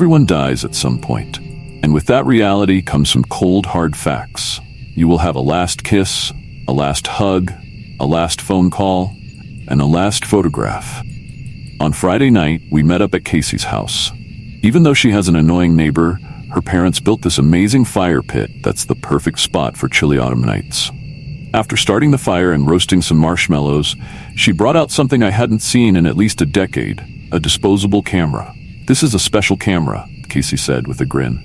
Everyone dies at some point. And with that reality comes some cold, hard facts. You will have a last kiss, a last hug, a last phone call, and a last photograph. On Friday night, we met up at Casey's house. Even though she has an annoying neighbor, her parents built this amazing fire pit that's the perfect spot for chilly autumn nights. After starting the fire and roasting some marshmallows, she brought out something I hadn't seen in at least a decade, a disposable camera. "This is a special camera," Casey said with a grin.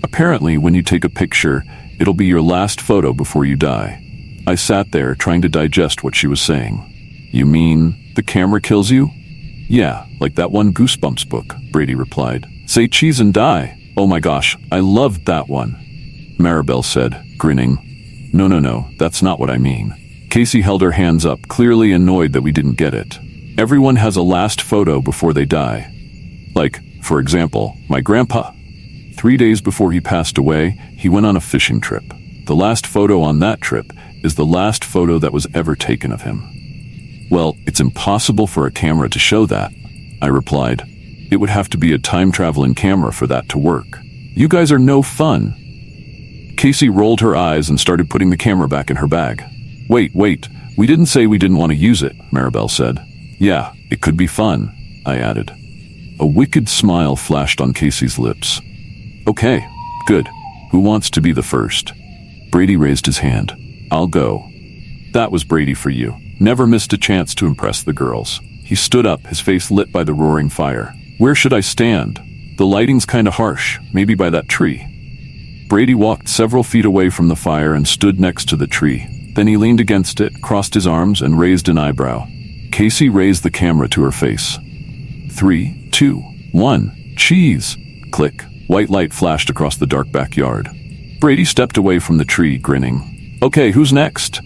"Apparently, when you take a picture, it'll be your last photo before you die." I sat there trying to digest what she was saying. "You mean the camera kills you?" "Yeah, like that one Goosebumps book," Brady replied. "Say cheese and die." "Oh my gosh, I loved that one," Maribel said, grinning. No, that's not what I mean." Casey held her hands up, clearly annoyed that we didn't get it. "Everyone has a last photo before they die. Like, for example, my grandpa. 3 days before he passed away, he went on a fishing trip. The last photo on that trip is the last photo that was ever taken of him." "Well, it's impossible for a camera to show that," I replied. "It would have to be a time-traveling camera for that to work. You guys are no fun." Casey rolled her eyes and started putting the camera back in her bag. Wait, we didn't say we didn't want to use it," Maribel said. "Yeah, it could be fun," I added. A wicked smile flashed on Casey's lips. "Okay, good. Who wants to be the first?" Brady raised his hand. "I'll go." That was Brady for you. Never missed a chance to impress the girls. He stood up, his face lit by the roaring fire. "Where should I stand? The lighting's kinda harsh, maybe by that tree." Brady walked several feet away from the fire and stood next to the tree. Then he leaned against it, crossed his arms, and raised an eyebrow. Casey raised the camera to her face. 3, 2, 1, cheese! Click. White light flashed across the dark backyard. Brady stepped away from the tree, grinning. "Okay, who's next?"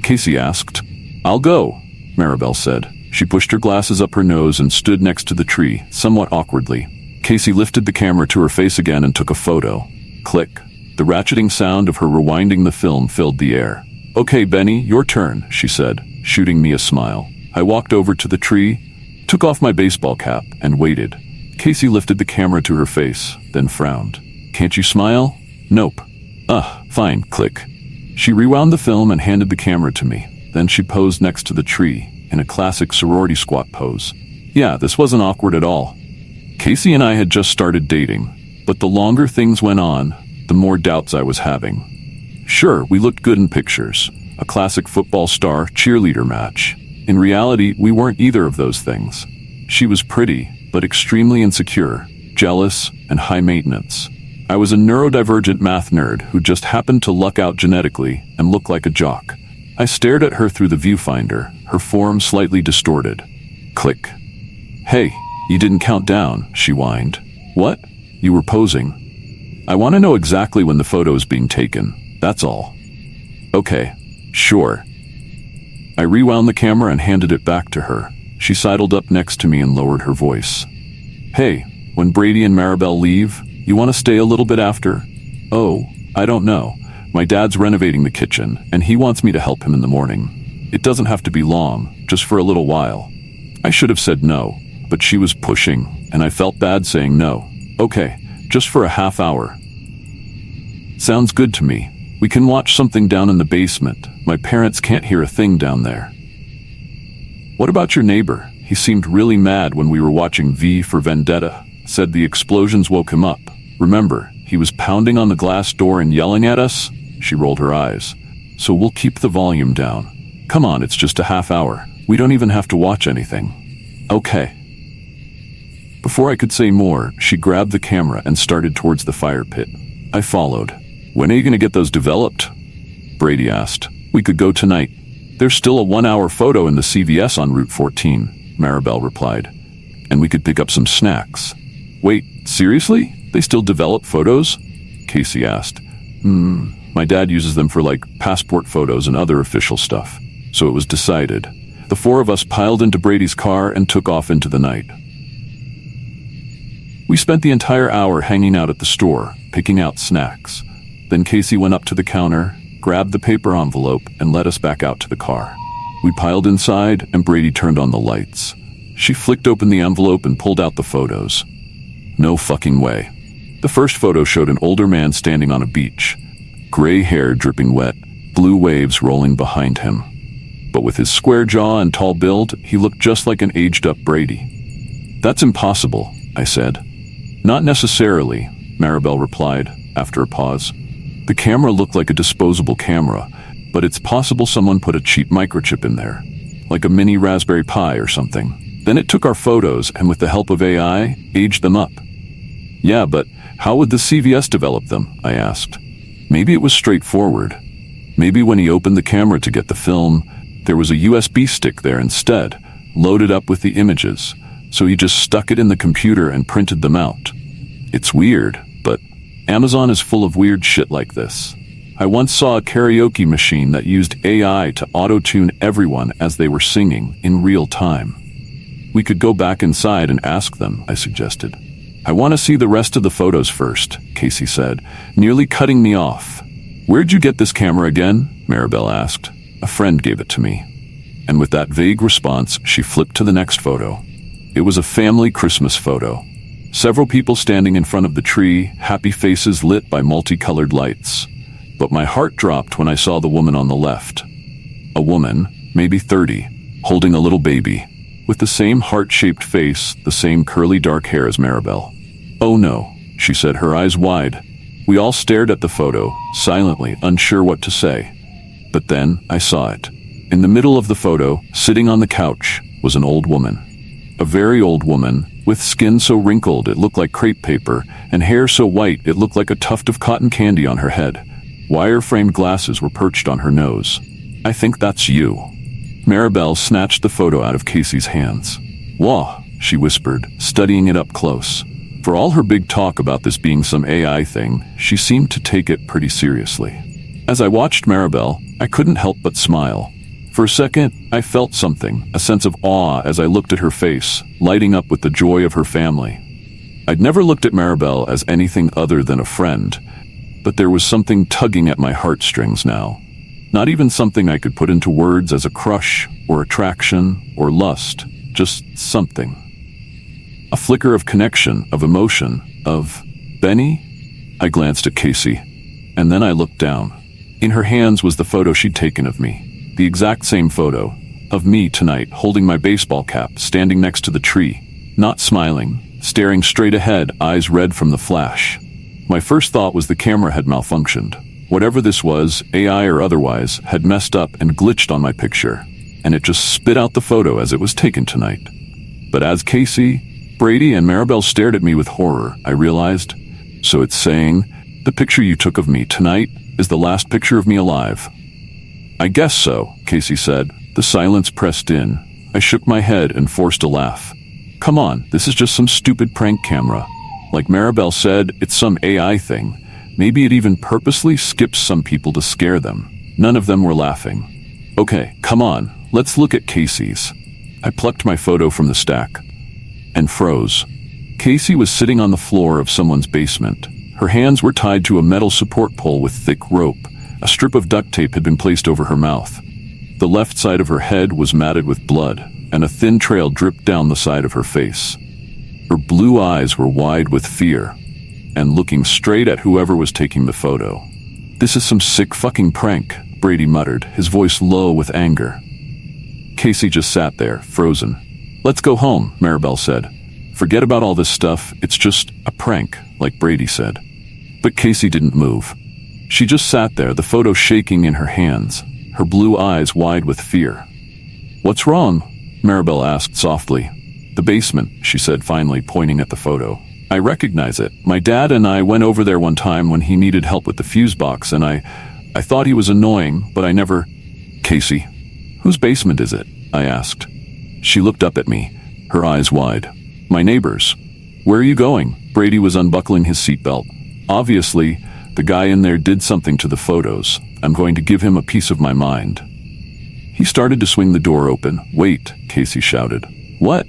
Casey asked. "I'll go," Maribel said. She pushed her glasses up her nose and stood next to the tree, somewhat awkwardly. Casey lifted the camera to her face again and took a photo. Click. The ratcheting sound of her rewinding the film filled the air. "Okay, Benny, your turn," she said, shooting me a smile. I walked over to the tree, took off my baseball cap, and waited. Casey lifted the camera to her face, then frowned. "Can't you smile?" "Nope." Fine, click." She rewound the film and handed the camera to me. Then she posed next to the tree, in a classic sorority squat pose. Yeah, this wasn't awkward at all. Casey and I had just started dating, but the longer things went on, the more doubts I was having. Sure, we looked good in pictures, a classic football star cheerleader match. In reality, we weren't either of those things. She was pretty, but extremely insecure, jealous, and high maintenance. I was a neurodivergent math nerd who just happened to luck out genetically and look like a jock. I stared at her through the viewfinder, her form slightly distorted. Click. "Hey, you didn't count down," she whined. "What? You were posing." "I want to know exactly when the photo is being taken, that's all." "Okay, sure." I rewound the camera and handed it back to her. She sidled up next to me and lowered her voice. "Hey, when Brady and Maribel leave, you want to stay a little bit after?" "Oh, I don't know. My dad's renovating the kitchen, and he wants me to help him in the morning. It doesn't have to be long, just for a little while." I should have said no, but she was pushing, and I felt bad saying no. "Okay, just for a half hour." "Sounds good to me. We can watch something down in the basement. My parents can't hear a thing down there." "What about your neighbor? He seemed really mad when we were watching V for Vendetta. Said the explosions woke him up. Remember, he was pounding on the glass door and yelling at us?" She rolled her eyes. "So we'll keep the volume down. Come on, it's just a half hour. We don't even have to watch anything." "Okay." Before I could say more, she grabbed the camera and started towards the fire pit. I followed. "When are you going to get those developed?" Brady asked. "We could go tonight. There's still a 1-hour photo in the CVS on Route 14, Maribel replied. "And we could pick up some snacks." "Wait, seriously? They still develop photos?" Casey asked. My dad uses them for like passport photos and other official stuff. So it was decided. The 4 of us piled into Brady's car and took off into the night. We spent the entire hour hanging out at the store, picking out snacks. Then Casey went up to the counter, grabbed the paper envelope, and led us back out to the car. We piled inside, and Brady turned on the lights. She flicked open the envelope and pulled out the photos. No fucking way. The first photo showed an older man standing on a beach, gray hair dripping wet, blue waves rolling behind him. But with his square jaw and tall build, he looked just like an aged-up Brady. "That's impossible," I said. "Not necessarily," Maribel replied, after a pause. "The camera looked like a disposable camera, but it's possible someone put a cheap microchip in there, like a mini Raspberry Pi or something. Then it took our photos and with the help of AI, aged them up." "Yeah, but how would the CVS develop them?" I asked. "Maybe it was straightforward. Maybe when he opened the camera to get the film, there was a USB stick there instead, loaded up with the images, so he just stuck it in the computer and printed them out. It's weird, but Amazon is full of weird shit like this. I once saw a karaoke machine that used AI to auto-tune everyone as they were singing in real time." "We could go back inside and ask them," I suggested. "I want to see the rest of the photos first," Casey said, nearly cutting me off. "Where'd you get this camera again?" Maribel asked. "A friend gave it to me." And with that vague response, she flipped to the next photo. It was a family Christmas photo. Several people standing in front of the tree, happy faces lit by multicolored lights. But my heart dropped when I saw the woman on the left. A woman, maybe 30, holding a little baby, with the same heart-shaped face, the same curly dark hair as Maribel. "Oh no," she said, her eyes wide. We all stared at the photo, silently, unsure what to say. But then I saw it. In the middle of the photo, sitting on the couch, was an old woman. A very old woman, with skin so wrinkled it looked like crepe paper, and hair so white it looked like a tuft of cotton candy on her head. Wire-framed glasses were perched on her nose. "I think that's you." Maribel snatched the photo out of Casey's hands. "Whoa," she whispered, studying it up close. For all her big talk about this being some AI thing, she seemed to take it pretty seriously. As I watched Maribel, I couldn't help but smile. For a second, I felt something, a sense of awe as I looked at her face, lighting up with the joy of her family. I'd never looked at Maribel as anything other than a friend, but there was something tugging at my heartstrings now. Not even something I could put into words as a crush, or attraction, or lust, just something. A flicker of connection, of emotion, of, "Benny?" I glanced at Casey, and then I looked down. In her hands was the photo she'd taken of me. The exact same photo, of me tonight, holding my baseball cap, standing next to the tree, not smiling, staring straight ahead, eyes red from the flash. My first thought was the camera had malfunctioned. Whatever this was, AI or otherwise, had messed up and glitched on my picture, and it just spit out the photo as it was taken tonight. But as Casey, Brady, and Maribel stared at me with horror, I realized, "So it's saying, the picture you took of me tonight is the last picture of me alive." "I guess so," Casey said. The silence pressed in. I shook my head and forced a laugh. "Come on, this is just some stupid prank camera. Like Maribel said, it's some AI thing. Maybe it even purposely skips some people to scare them." None of them were laughing. "Okay, come on, let's look at Casey's." I plucked my photo from the stack and froze. Casey was sitting on the floor of someone's basement. Her hands were tied to a metal support pole with thick rope. A strip of duct tape had been placed over her mouth. The left side of her head was matted with blood, and a thin trail dripped down the side of her face. Her blue eyes were wide with fear, and looking straight at whoever was taking the photo. "This is some sick fucking prank," Brady muttered, his voice low with anger. Casey just sat there, frozen. "Let's go home," Maribel said. "Forget about all this stuff, it's just a prank," like Brady said. But Casey didn't move. She just sat there, the photo shaking in her hands, her blue eyes wide with fear. "What's wrong?" Maribel asked softly. "The basement," she said finally, pointing at the photo. "I recognize it. My dad and I went over there one time when he needed help with the fuse box, and I thought he was annoying, but I never—" "Casey, whose basement is it?" I asked. She looked up at me, her eyes wide. "My neighbor's." "Where are you going?" Brady was unbuckling his seatbelt. "Obviously, the guy in there did something to the photos. I'm going to give him a piece of my mind." He started to swing the door open. "Wait," Casey shouted. "What?"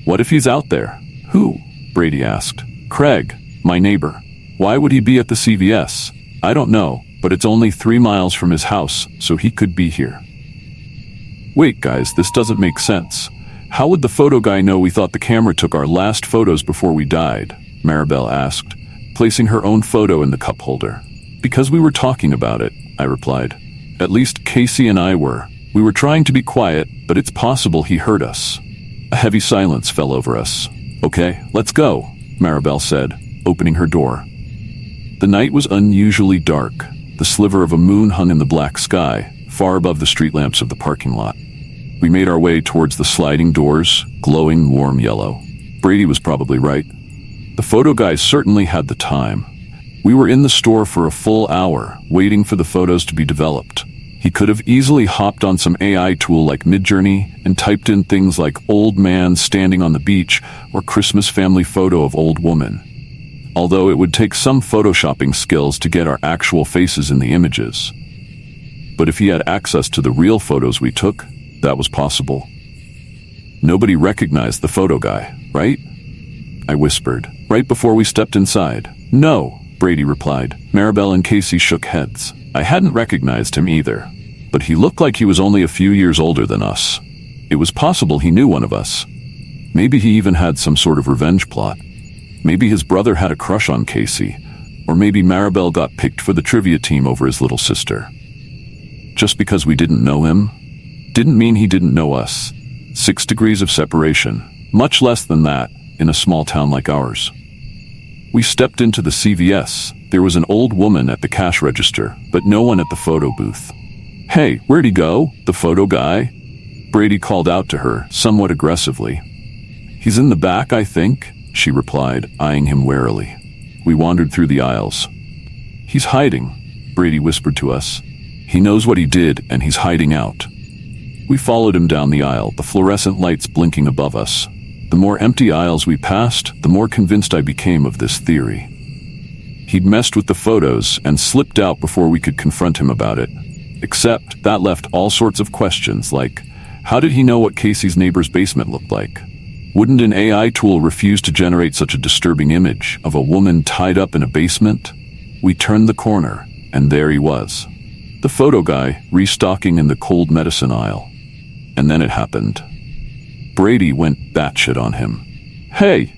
"What if he's out there?" "Who?" Brady asked. "Craig, my neighbor. Why would he be at the CVS? I don't know, but it's only 3 miles from his house, so he could be here." "Wait, guys, this doesn't make sense. How would the photo guy know we thought the camera took our last photos before we died? Maribel asked, placing her own photo in the cup holder. Because we were talking about it, I replied. At least Casey and I were. We were trying to be quiet, but it's possible he heard us. A heavy silence fell over us. Okay, let's go, Maribel said, opening her door. The night was unusually dark. The sliver of a moon hung in the black sky, far above the street lamps of the parking lot. We made our way towards the sliding doors, glowing warm yellow. Brady was probably right. The photo guy certainly had the time. We were in the store for a full hour, waiting for the photos to be developed. He could have easily hopped on some AI tool like Midjourney and typed in things like old man standing on the beach or Christmas family photo of old woman. Although it would take some photoshopping skills to get our actual faces in the images. But if he had access to the real photos we took, that was possible. Nobody recognized the photo guy, right? I whispered, right before we stepped inside. No, Brady replied. Maribel and Casey shook heads. I hadn't recognized him either, but he looked like he was only a few years older than us. It was possible he knew one of us. Maybe he even had some sort of revenge plot. Maybe his brother had a crush on Casey, or maybe Maribel got picked for the trivia team over his little sister. Just because we didn't know him, didn't mean he didn't know us. 6 degrees of separation, much less than that in a small town like ours. We stepped into the CVS. There was an old woman at the cash register, but no one at the photo booth. Hey, where'd he go? The photo guy? Brady called out to her, somewhat aggressively. He's in the back, I think, she replied, eyeing him warily. We wandered through the aisles. He's hiding, Brady whispered to us. He knows what he did, and he's hiding out. We followed him down the aisle, the fluorescent lights blinking above us. The more empty aisles we passed, the more convinced I became of this theory. He'd messed with the photos and slipped out before we could confront him about it. Except that left all sorts of questions, like, how did he know what Casey's neighbor's basement looked like? Wouldn't an AI tool refuse to generate such a disturbing image of a woman tied up in a basement? We turned the corner, and there he was. The photo guy, restocking in the cold medicine aisle. And then it happened. Brady went batshit on him. Hey,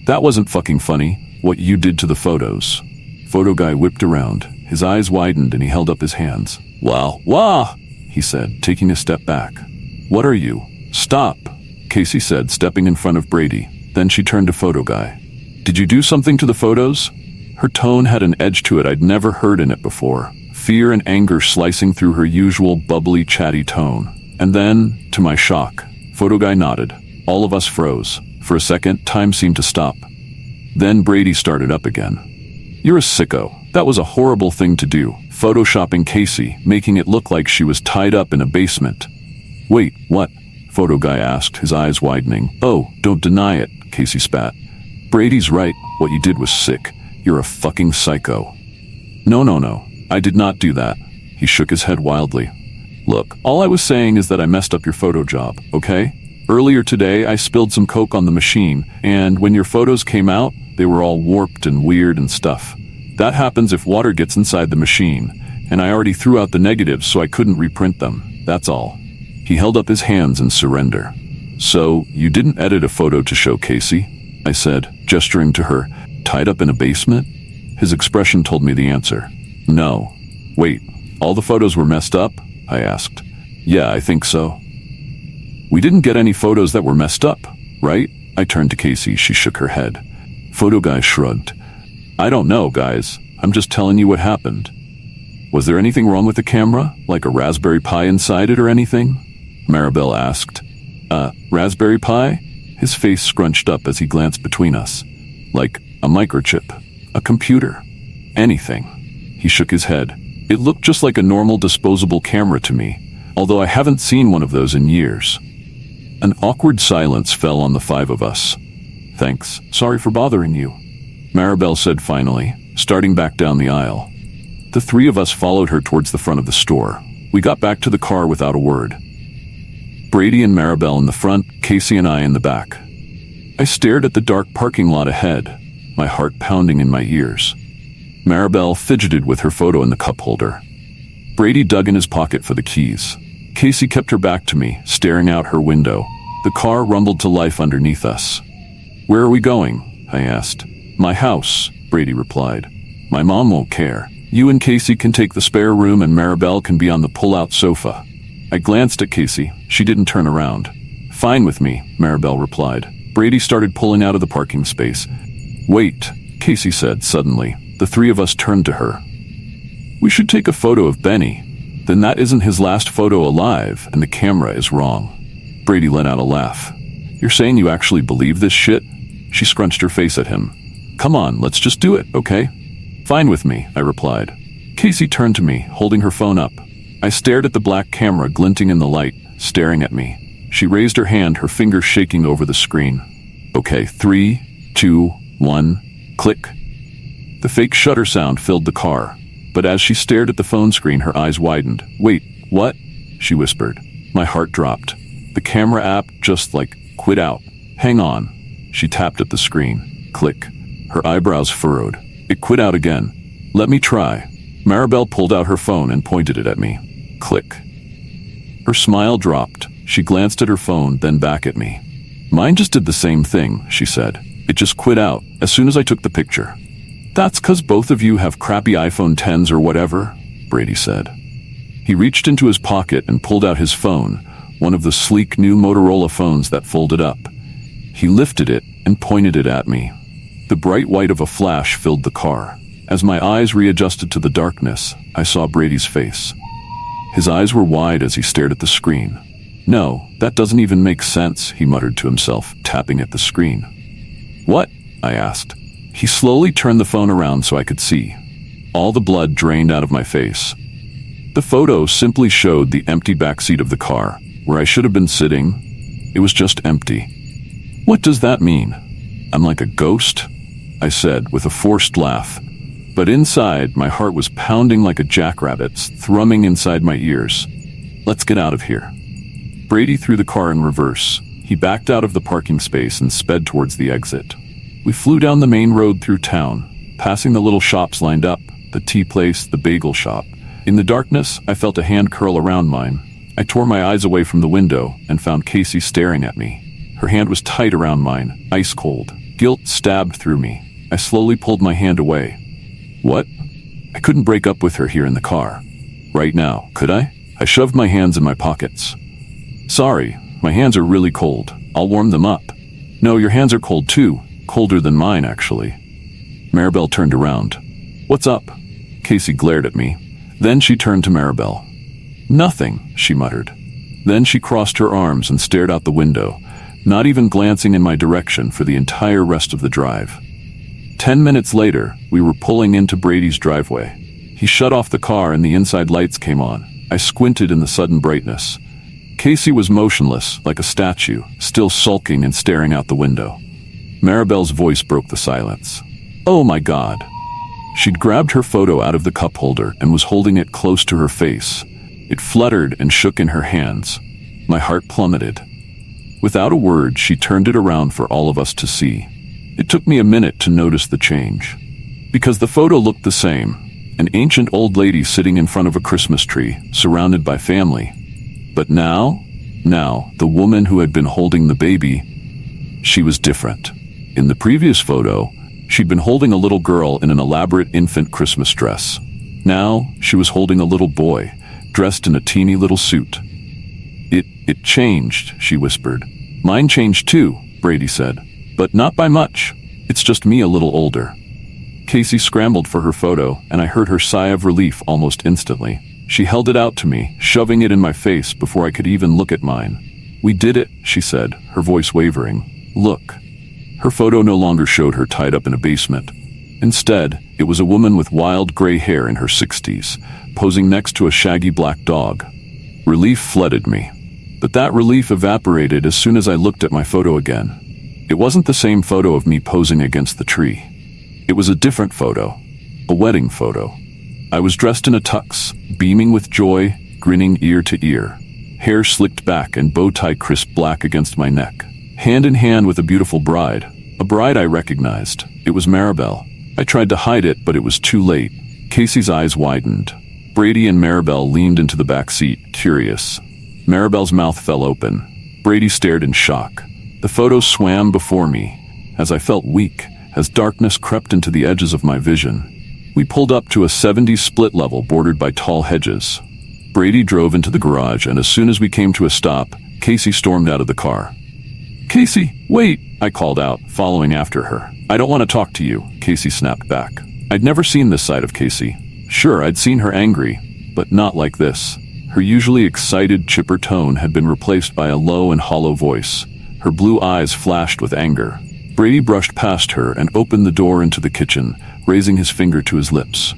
that wasn't fucking funny, what you did to the photos. Photo guy whipped around. His eyes widened and he held up his hands. Wah, he said, taking a step back. What are you? Stop, Casey said, stepping in front of Brady. Then she turned to photo guy. Did you do something to the photos? Her tone had an edge to it I'd never heard in it before. Fear and anger slicing through her usual bubbly, chatty tone. And then, to my shock, photo guy nodded. All of us froze. For a second, time seemed to stop. Then Brady started up again. You're a sicko. That was a horrible thing to do. Photoshopping Casey, making it look like she was tied up in a basement. Wait, what? Photo guy asked, his eyes widening. Oh, don't deny it, Casey spat. Brady's right. What you did was sick. You're a fucking psycho. No. I did not do that. He shook his head wildly. Look, all I was saying is that I messed up your photo job, okay? Earlier today, I spilled some Coke on the machine, and when your photos came out, they were all warped and weird and stuff. That happens if water gets inside the machine, and I already threw out the negatives so I couldn't reprint them. That's all. He held up his hands in surrender. So, you didn't edit a photo to show Casey? I said, gesturing to her, tied up in a basement? His expression told me the answer. No. Wait, all the photos were messed up? I asked. Yeah, I think so. We didn't get any photos that were messed up, right? I turned to Casey. She shook her head. Photo guy shrugged. I don't know, guys. I'm just telling you what happened. Was there anything wrong with the camera? Like a Raspberry Pi inside it or anything? Maribel asked. Raspberry Pi? His face scrunched up as he glanced between us. Like a microchip. A computer. Anything. He shook his head. It looked just like a normal disposable camera to me, although I haven't seen one of those in years. An awkward silence fell on the 5 of us. Thanks. Sorry for bothering you, Maribel said finally, starting back down the aisle. The 3 of us followed her towards the front of the store. We got back to the car without a word. Brady and Maribel in the front, Casey and I in the back. I stared at the dark parking lot ahead, my heart pounding in my ears. Maribel fidgeted with her photo in the cup holder. Brady dug in his pocket for the keys. Casey kept her back to me, staring out her window. The car rumbled to life underneath us. "Where are we going?" I asked. "My house," Brady replied. "My mom won't care. You and Casey can take the spare room and Maribel can be on the pull-out sofa." I glanced at Casey. She didn't turn around. "Fine with me," Maribel replied. Brady started pulling out of the parking space. "Wait," Casey said suddenly. The three of us turned to her. "We should take a photo of Benny. Then that isn't his last photo alive, and the camera is wrong." Brady let out a laugh. "You're saying you actually believe this shit?" She scrunched her face at him. "Come on, let's just do it, okay?" "Fine with me," I replied. Casey turned to me, holding her phone up. I stared at the black camera glinting in the light, staring at me. She raised her hand, her fingers shaking over the screen. "Okay, 3, 2, 1, click." The fake shutter sound filled the car, but as she stared at the phone screen, her eyes widened. "Wait, what?" she whispered. My heart dropped. The camera app just quit out. "Hang on." She tapped at the screen. Click. Her eyebrows furrowed. It quit out again. "Let me try." Maribel pulled out her phone and pointed it at me. Click. Her smile dropped. She glanced at her phone, then back at me. "Mine just did the same thing," she said. "It just quit out as soon as I took the picture." "That's 'cause both of you have crappy iPhone 10s or whatever," Brady said. He reached into his pocket and pulled out his phone, one of the sleek new Motorola phones that folded up. He lifted it and pointed it at me. The bright white of a flash filled the car. As my eyes readjusted to the darkness, I saw Brady's face. His eyes were wide as he stared at the screen. "No, that doesn't even make sense," he muttered to himself, tapping at the screen. "What?" I asked. He slowly turned the phone around so I could see. All the blood drained out of my face. The photo simply showed the empty backseat of the car, where I should have been sitting. It was just empty. "What does that mean? I'm like a ghost?" I said with a forced laugh. But inside, my heart was pounding like a jackrabbit's, thrumming inside my ears. "Let's get out of here." Brady threw the car in reverse. He backed out of the parking space and sped towards the exit. We flew down the main road through town, passing the little shops lined up, the tea place, the bagel shop. In the darkness, I felt a hand curl around mine. I tore my eyes away from the window and found Casey staring at me. Her hand was tight around mine, ice cold. Guilt stabbed through me. I slowly pulled my hand away. What? I couldn't break up with her here in the car. Right now, could I? I shoved my hands in my pockets. "Sorry, my hands are really cold. I'll warm them up." "No, your hands are cold too. Colder than mine, actually." Maribel turned around. "What's up?" Casey glared at me. Then she turned to Maribel. "Nothing," she muttered. Then she crossed her arms and stared out the window, not even glancing in my direction for the entire rest of the drive. 10 minutes later, we were pulling into Brady's driveway. He shut off the car and the inside lights came on. I squinted in the sudden brightness. Casey was motionless, like a statue, still sulking and staring out the window. Maribel's voice broke the silence. "Oh my God." She'd grabbed her photo out of the cup holder and was holding it close to her face. It fluttered and shook in her hands. My heart plummeted. Without a word, she turned it around for all of us to see. It took me a minute to notice the change. Because the photo looked the same, an ancient old lady sitting in front of a Christmas tree, surrounded by family. But now, the woman who had been holding the baby, she was different. In the previous photo, she'd been holding a little girl in an elaborate infant Christmas dress. Now, she was holding a little boy, dressed in a teeny little suit. It changed," she whispered. "Mine changed too," Brady said. "But not by much. It's just me a little older." Casey scrambled for her photo, and I heard her sigh of relief almost instantly. She held it out to me, shoving it in my face before I could even look at mine. "We did it," she said, her voice wavering. "Look." Her photo no longer showed her tied up in a basement. Instead, it was a woman with wild gray hair in her 60s, posing next to a shaggy black dog. Relief flooded me. But that relief evaporated as soon as I looked at my photo again. It wasn't the same photo of me posing against the tree. It was a different photo, a wedding photo. I was dressed in a tux, beaming with joy, grinning ear to ear, hair slicked back and bow tie crisp black against my neck, hand in hand with a beautiful bride, a bride I recognized. It was Maribel. I tried to hide it, but it was too late. Casey's eyes widened. Brady and Maribel leaned into the back seat, curious. Maribel's mouth fell open. Brady stared in shock. The photo swam before me, as I felt weak, as darkness crept into the edges of my vision. We pulled up to a 70s split level bordered by tall hedges. Brady drove into the garage, and as soon as we came to a stop, Casey stormed out of the car. "Casey, wait!" I called out, following after her. "I don't want to talk to you," Casey snapped back. I'd never seen this side of Casey. Sure, I'd seen her angry, but not like this. Her usually excited, chipper tone had been replaced by a low and hollow voice. Her blue eyes flashed with anger. Brady brushed past her and opened the door into the kitchen, raising his finger to his lips.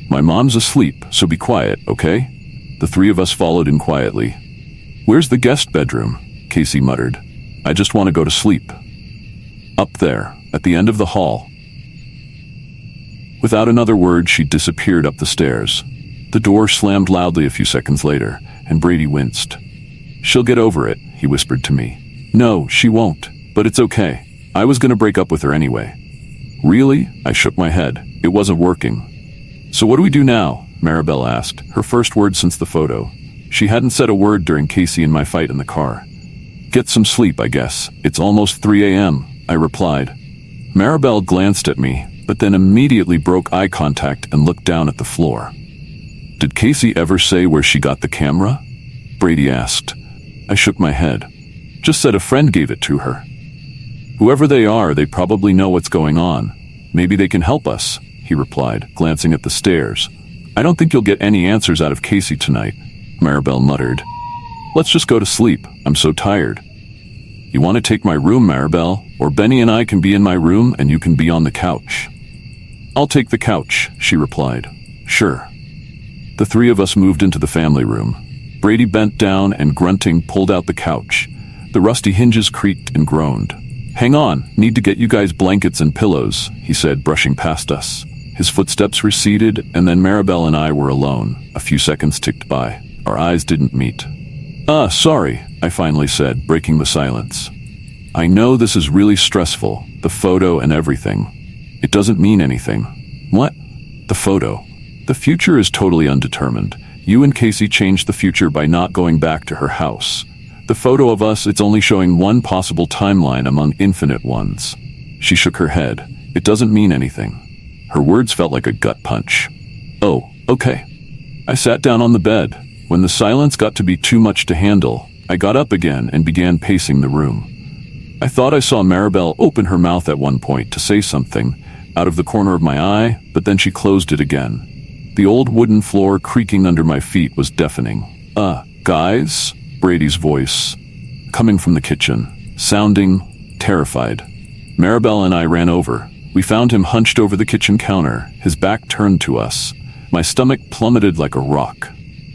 "My mom's asleep, so be quiet, okay?" The three of us followed in quietly. "Where's the guest bedroom?" Casey muttered. "I just want to go to sleep." "Up there, at the end of the hall." Without another word, she disappeared up the stairs. The door slammed loudly a few seconds later, and Brady winced. "She'll get over it," he whispered to me. "No, she won't, but it's okay. I was going to break up with her anyway." "Really?" I shook my head. It wasn't working. "So what do we do now?" Maribel asked, her first word since the photo. She hadn't said a word during Casey and my fight in the car. "Get some sleep, I guess. It's almost 3 a.m., I replied. Maribel glanced at me, but then immediately broke eye contact and looked down at the floor. "Did Casey ever say where she got the camera?" Brady asked. I shook my head. "Just said a friend gave it to her." "Whoever they are, they probably know what's going on. Maybe they can help us," he replied, glancing at the stairs. "I don't think you'll get any answers out of Casey tonight," Maribel muttered. "Let's just go to sleep. I'm so tired." "You want to take my room, Maribel? Or Benny and I can be in my room and you can be on the couch." "I'll take the couch," she replied. "Sure." The three of us moved into the family room. Brady bent down and, grunting, pulled out the couch. The rusty hinges creaked and groaned. "Hang on, need to get you guys blankets and pillows," he said, brushing past us. His footsteps receded, and then Maribel and I were alone. A few seconds ticked by. Our eyes didn't meet. Sorry," I finally said, breaking the silence. "I know this is really stressful, the photo and everything. It doesn't mean anything." "What?" "The photo. The future is totally undetermined. You and Casey changed the future by not going back to her house. The photo of us, it's only showing one possible timeline among infinite ones." She shook her head. "It doesn't mean anything." Her words felt like a gut punch. "Oh, okay." I sat down on the bed. When the silence got to be too much to handle, I got up again and began pacing the room. I thought I saw Maribel open her mouth at one point to say something out of the corner of my eye, but then she closed it again. The old wooden floor creaking under my feet was deafening. Guys?" Brady's voice, coming from the kitchen, sounding terrified. Maribel and I ran over. We found him hunched over the kitchen counter, his back turned to us. My stomach plummeted like a rock.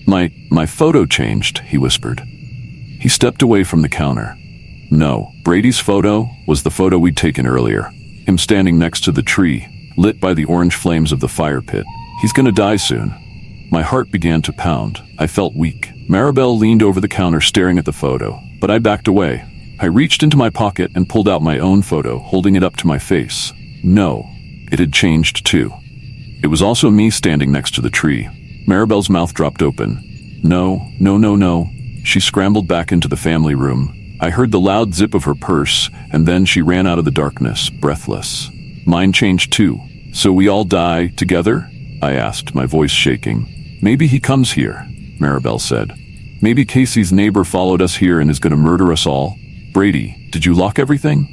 My photo changed," he whispered. He stepped away from the counter. No, Brady's photo was the photo we'd taken earlier. Him standing next to the tree, lit by the orange flames of the fire pit. He's gonna die soon. My heart began to pound. I felt weak. Maribel leaned over the counter staring at the photo, but I backed away. I reached into my pocket and pulled out my own photo, holding it up to my face. No, it had changed too. It was also me standing next to the tree. Maribel's mouth dropped open. No. She scrambled back into the family room. I heard the loud zip of her purse, and then she ran out of the darkness, breathless. Mine changed too. "So we all die together?" I asked, my voice shaking. "Maybe he comes here," Maribel said. "Maybe Casey's neighbor followed us here and is going to murder us all." "Brady, did you lock everything?"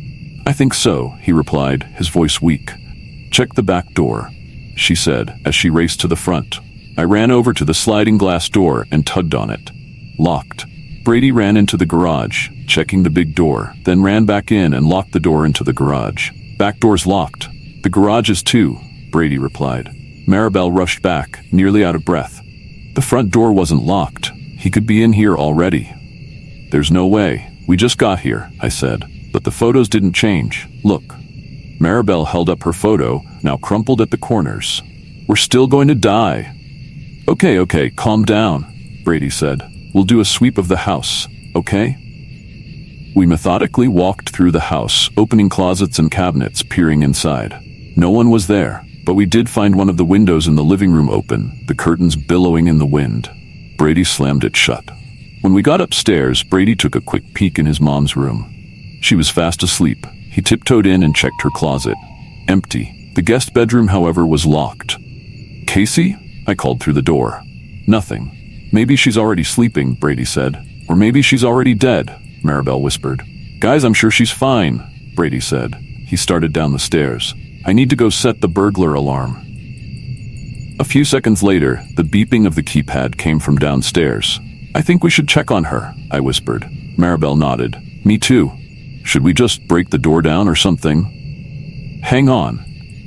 "I think so," he replied, his voice weak. "Check the back door," she said, as she raced to the front. I ran over to the sliding glass door and tugged on it. Locked. Brady ran into the garage, checking the big door, then ran back in and locked the door into the garage. "Back door's locked. The garage is too," Brady replied. Maribel rushed back, nearly out of breath. "The front door wasn't locked. He could be in here already." "There's no way. We just got here," I said. "But the photos didn't change. Look." Maribel held up her photo, now crumpled at the corners. "We're still going to die." Okay, calm down," Brady said. "We'll do a sweep of the house, okay?" We methodically walked through the house, opening closets and cabinets, peering inside. No one was there, but we did find one of the windows in the living room open, the curtains billowing in the wind. Brady slammed it shut. When we got upstairs, Brady took a quick peek in his mom's room. She was fast asleep. He tiptoed in and checked her closet. Empty. The guest bedroom, however, was locked. "Casey?" I called through the door. "Nothing. Maybe she's already sleeping," Brady said. "Or maybe she's already dead," Maribel whispered. "Guys, I'm sure she's fine," Brady said. He started down the stairs. "I need to go set the burglar alarm." A few seconds later, the beeping of the keypad came from downstairs. "I think we should check on her," I whispered. Maribel nodded. "Me too. Should we just break the door down or something?" "Hang on."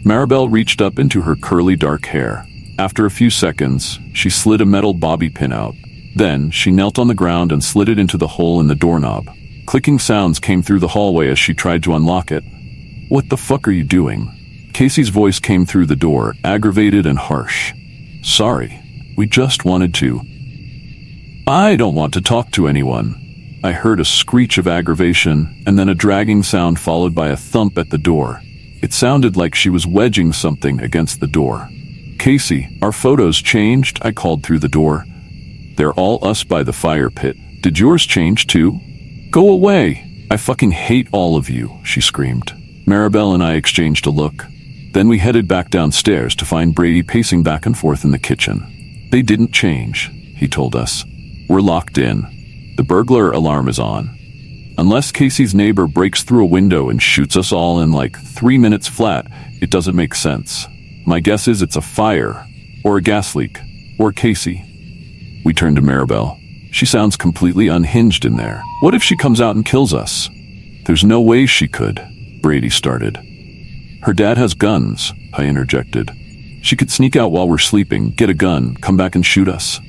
Maribel reached up into her curly dark hair. After a few seconds, she slid a metal bobby pin out. Then, she knelt on the ground and slid it into the hole in the doorknob. Clicking sounds came through the hallway as she tried to unlock it. "What the fuck are you doing?" Casey's voice came through the door, aggravated and harsh. "Sorry. We just wanted to." "I don't want to talk to anyone." I heard a screech of aggravation, and then a dragging sound followed by a thump at the door. It sounded like she was wedging something against the door. "Casey, our photos changed," I called through the door. "They're all us by the fire pit. Did yours change too?" "Go away. I fucking hate all of you," she screamed. Maribel and I exchanged a look. Then we headed back downstairs to find Brady pacing back and forth in the kitchen. "They didn't change," he told us. "We're locked in. The burglar alarm is on. Unless Casey's neighbor breaks through a window and shoots us all in like 3 minutes flat, it doesn't make sense. My guess is it's a fire, or a gas leak, or Casey." We turned to Maribel. "She sounds completely unhinged in there. What if she comes out and kills us?" "There's no way she could," Brady started. "Her dad has guns," I interjected. "She could sneak out while we're sleeping, get a gun, come back and shoot us."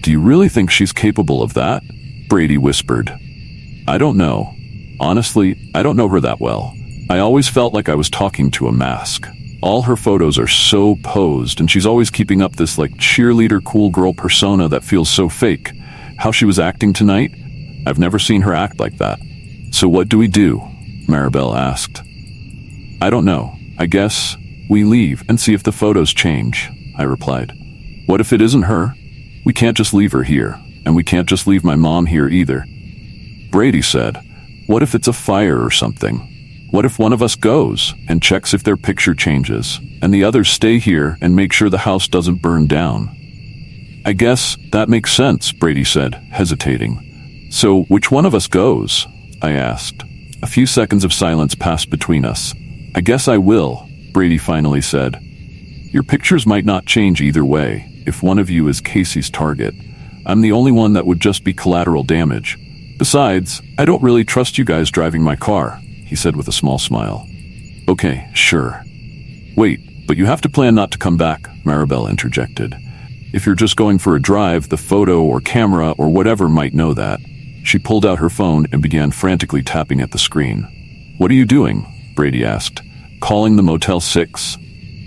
"Do you really think she's capable of that?" Brady whispered. "I don't know. Honestly, I don't know her that well. I always felt like I was talking to a mask. All her photos are so posed, and she's always keeping up this like cheerleader cool girl persona that feels so fake. How she was acting tonight? I've never seen her act like that." "So what do we do?" Maribel asked. "I don't know. I guess we leave and see if the photos change," I replied. "What if it isn't her? We can't just leave her here, and we can't just leave my mom here either." Brady said, "What if it's a fire or something? What if one of us goes and checks if their picture changes, and the others stay here and make sure the house doesn't burn down?" "I guess that makes sense," Brady said, hesitating. "So which one of us goes?" I asked. A few seconds of silence passed between us. "I guess I will," Brady finally said. "Your pictures might not change either way if one of you is Casey's target. I'm the only one that would just be collateral damage. Besides, I don't really trust you guys driving my car," he said with a small smile. "Okay, sure." "Wait, but you have to plan not to come back," Maribel interjected. "If you're just going for a drive, the photo or camera or whatever might know that." She pulled out her phone and began frantically tapping at the screen. "What are you doing?" Brady asked. "Calling the Motel 6?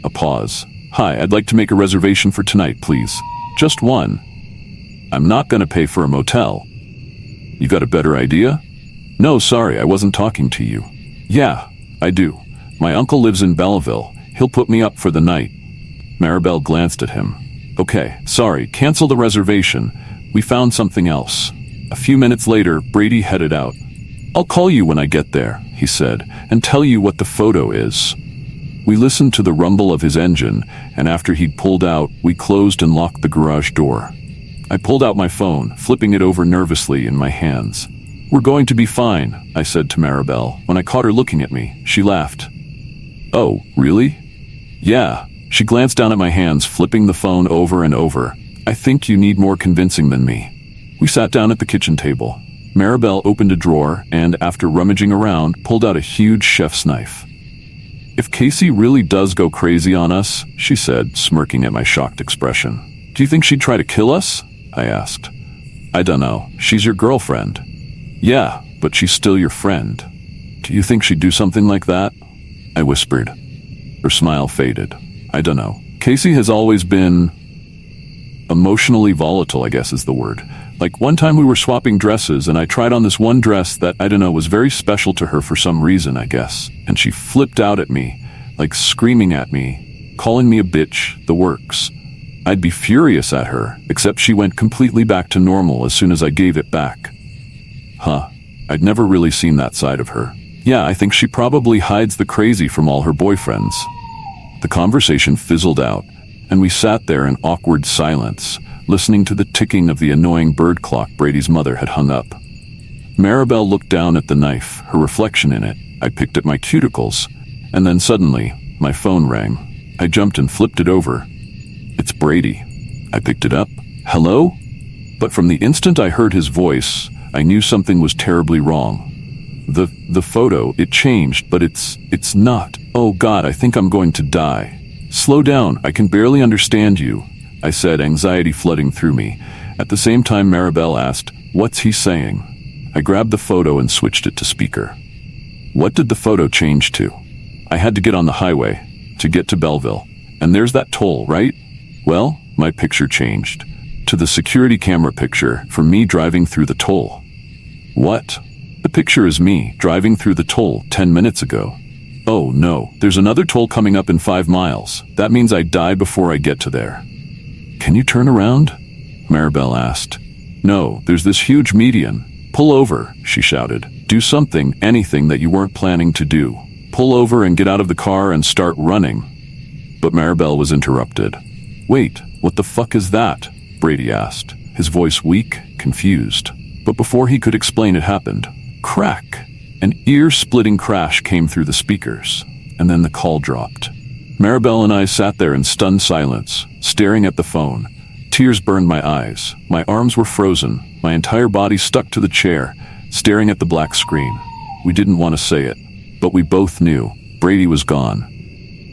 A pause. "Hi, I'd like to make a reservation for tonight, please. Just one." "I'm not gonna pay for a motel." "You got a better idea?" "No, sorry, I wasn't talking to you." "Yeah, I do. My uncle lives in Belleville. He'll put me up for the night." Maribel glanced at him. "Okay, sorry, cancel the reservation. We found something else." A few minutes later, Brady headed out. "I'll call you when I get there," he said, "and tell you what the photo is." We listened to the rumble of his engine, and after he'd pulled out, we closed and locked the garage door. I pulled out my phone, flipping it over nervously in my hands. "We're going to be fine," I said to Maribel. When I caught her looking at me, she laughed. "Oh, really?" "Yeah." She glanced down at my hands, flipping the phone over and over. "I think you need more convincing than me." We sat down at the kitchen table. Maribel opened a drawer and, after rummaging around, pulled out a huge chef's knife. "If Casey really does go crazy on us," she said, smirking at my shocked expression, "do you think she'd try to kill us?" I asked. "I dunno. She's your girlfriend." "Yeah, but she's still your friend. Do you think she'd do something like that?" I whispered. Her smile faded. "I dunno. Casey has always been emotionally volatile, I guess is the word. Like one time we were swapping dresses and I tried on this one dress that, I dunno, was very special to her for some reason, I guess. And she flipped out at me, like screaming at me, calling me a bitch, the works. I'd be furious at her, except she went completely back to normal as soon as I gave it back. Huh, I'd never really seen that side of her. Yeah, I think she probably hides the crazy from all her boyfriends. The conversation fizzled out, and we sat there in awkward silence, listening to the ticking of the annoying bird clock Brady's mother had hung up. Maribel looked down at the knife, her reflection in it. I picked at my cuticles, and then suddenly, my phone rang. I jumped and flipped it over. It's Brady. I picked it up. Hello? But from the instant I heard his voice, I knew something was terribly wrong. The photo, it changed, but it's not. Oh God, I think I'm going to die. Slow down, I can barely understand you, I said, anxiety flooding through me. At the same time, Maribel asked, "What's he saying?" I grabbed the photo and switched it to speaker. What did the photo change to? I had to get on the highway to get to Belleville. And there's that toll, right? Well, my picture changed to the security camera picture for me driving through the toll. What? The picture is me driving through the toll 10 minutes ago. Oh no, there's another toll coming up in 5 miles. That means I die before I get to there. Can you turn around? Maribel asked. No, there's this huge median. Pull over, she shouted. Do something, anything that you weren't planning to do. Pull over and get out of the car and start running. But Maribel was interrupted. Wait, what the fuck is that? Brady asked, his voice weak, confused. But before he could explain, it happened. Crack! An ear-splitting crash came through the speakers, and then the call dropped. Maribel and I sat there in stunned silence, staring at the phone. Tears burned my eyes. My arms were frozen, my entire body stuck to the chair, staring at the black screen. We didn't want to say it, but we both knew. Brady was gone.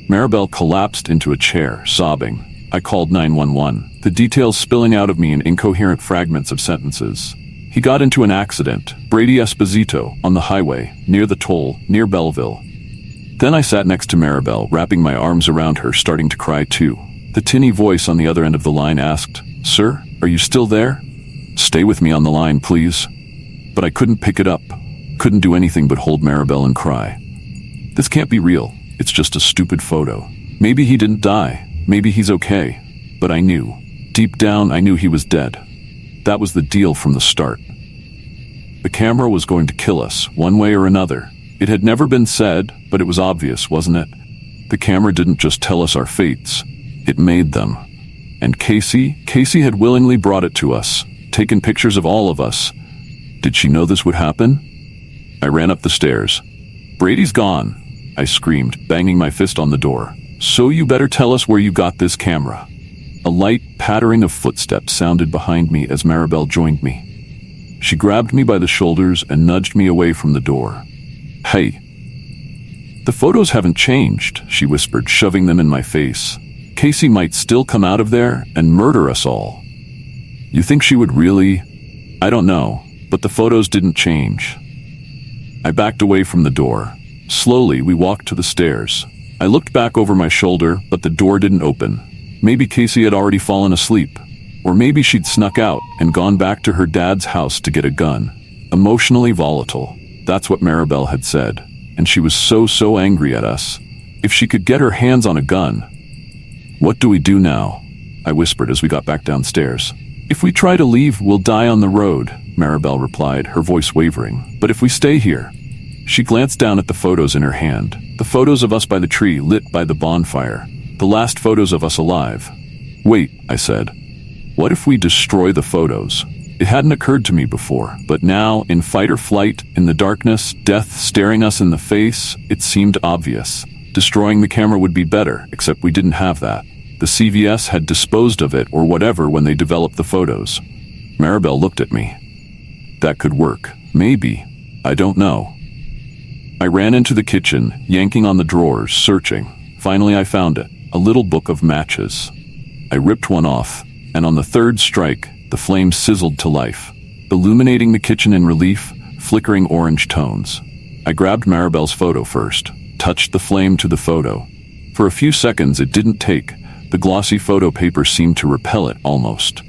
Maribel collapsed into a chair, sobbing. I called 911, the details spilling out of me in incoherent fragments of sentences. He got into an accident, Brady Esposito, on the highway, near the toll, near Belleville. Then I sat next to Maribel, wrapping my arms around her, starting to cry too. The tinny voice on the other end of the line asked, "Sir, are you still there? Stay with me on the line, please." But I couldn't pick it up, couldn't do anything but hold Maribel and cry. This can't be real. It's just a stupid photo. Maybe he didn't die. Maybe he's okay. But I knew. Deep down, I knew he was dead. That was the deal from the start. The camera was going to kill us, one way or another. It had never been said, but it was obvious, wasn't it? The camera didn't just tell us our fates. It made them. And Casey had willingly brought it to us, taken pictures of all of us. Did she know this would happen? I ran up the stairs. "Brady's gone," I screamed, banging my fist on the door. "So you better tell us where you got this camera." A light pattering of footsteps sounded behind me as Maribel joined me. She grabbed me by the shoulders and nudged me away from the door. "Hey." "The photos haven't changed," she whispered, shoving them in my face. "Casey might still come out of there and murder us all." "You think she would really?" "I don't know, but the photos didn't change." I backed away from the door. Slowly, we walked to the stairs. I looked back over my shoulder, but the door didn't open. Maybe Casey had already fallen asleep. Or maybe she'd snuck out and gone back to her dad's house to get a gun. Emotionally volatile. That's what Maribel had said. And she was so angry at us. If she could get her hands on a gun. "What do we do now?" I whispered as we got back downstairs. "If we try to leave, we'll die on the road," Maribel replied, her voice wavering. "But if we stay here..." She glanced down at the photos in her hand. The photos of us by the tree lit by the bonfire. The last photos of us alive. "Wait," I said. "What if we destroy the photos?" It hadn't occurred to me before, but now, in fight or flight, in the darkness, death staring us in the face, it seemed obvious. Destroying the camera would be better, except we didn't have that. The CVS had disposed of it or whatever when they developed the photos. Maribel looked at me. That could work. Maybe. I don't know. I ran into the kitchen, yanking on the drawers, searching. Finally I found it, a little book of matches. I ripped one off, and on the third strike, the flame sizzled to life, illuminating the kitchen in relief, flickering orange tones. I grabbed Maribel's photo first, touched the flame to the photo. For a few seconds it didn't take. The glossy photo paper seemed to repel it almost.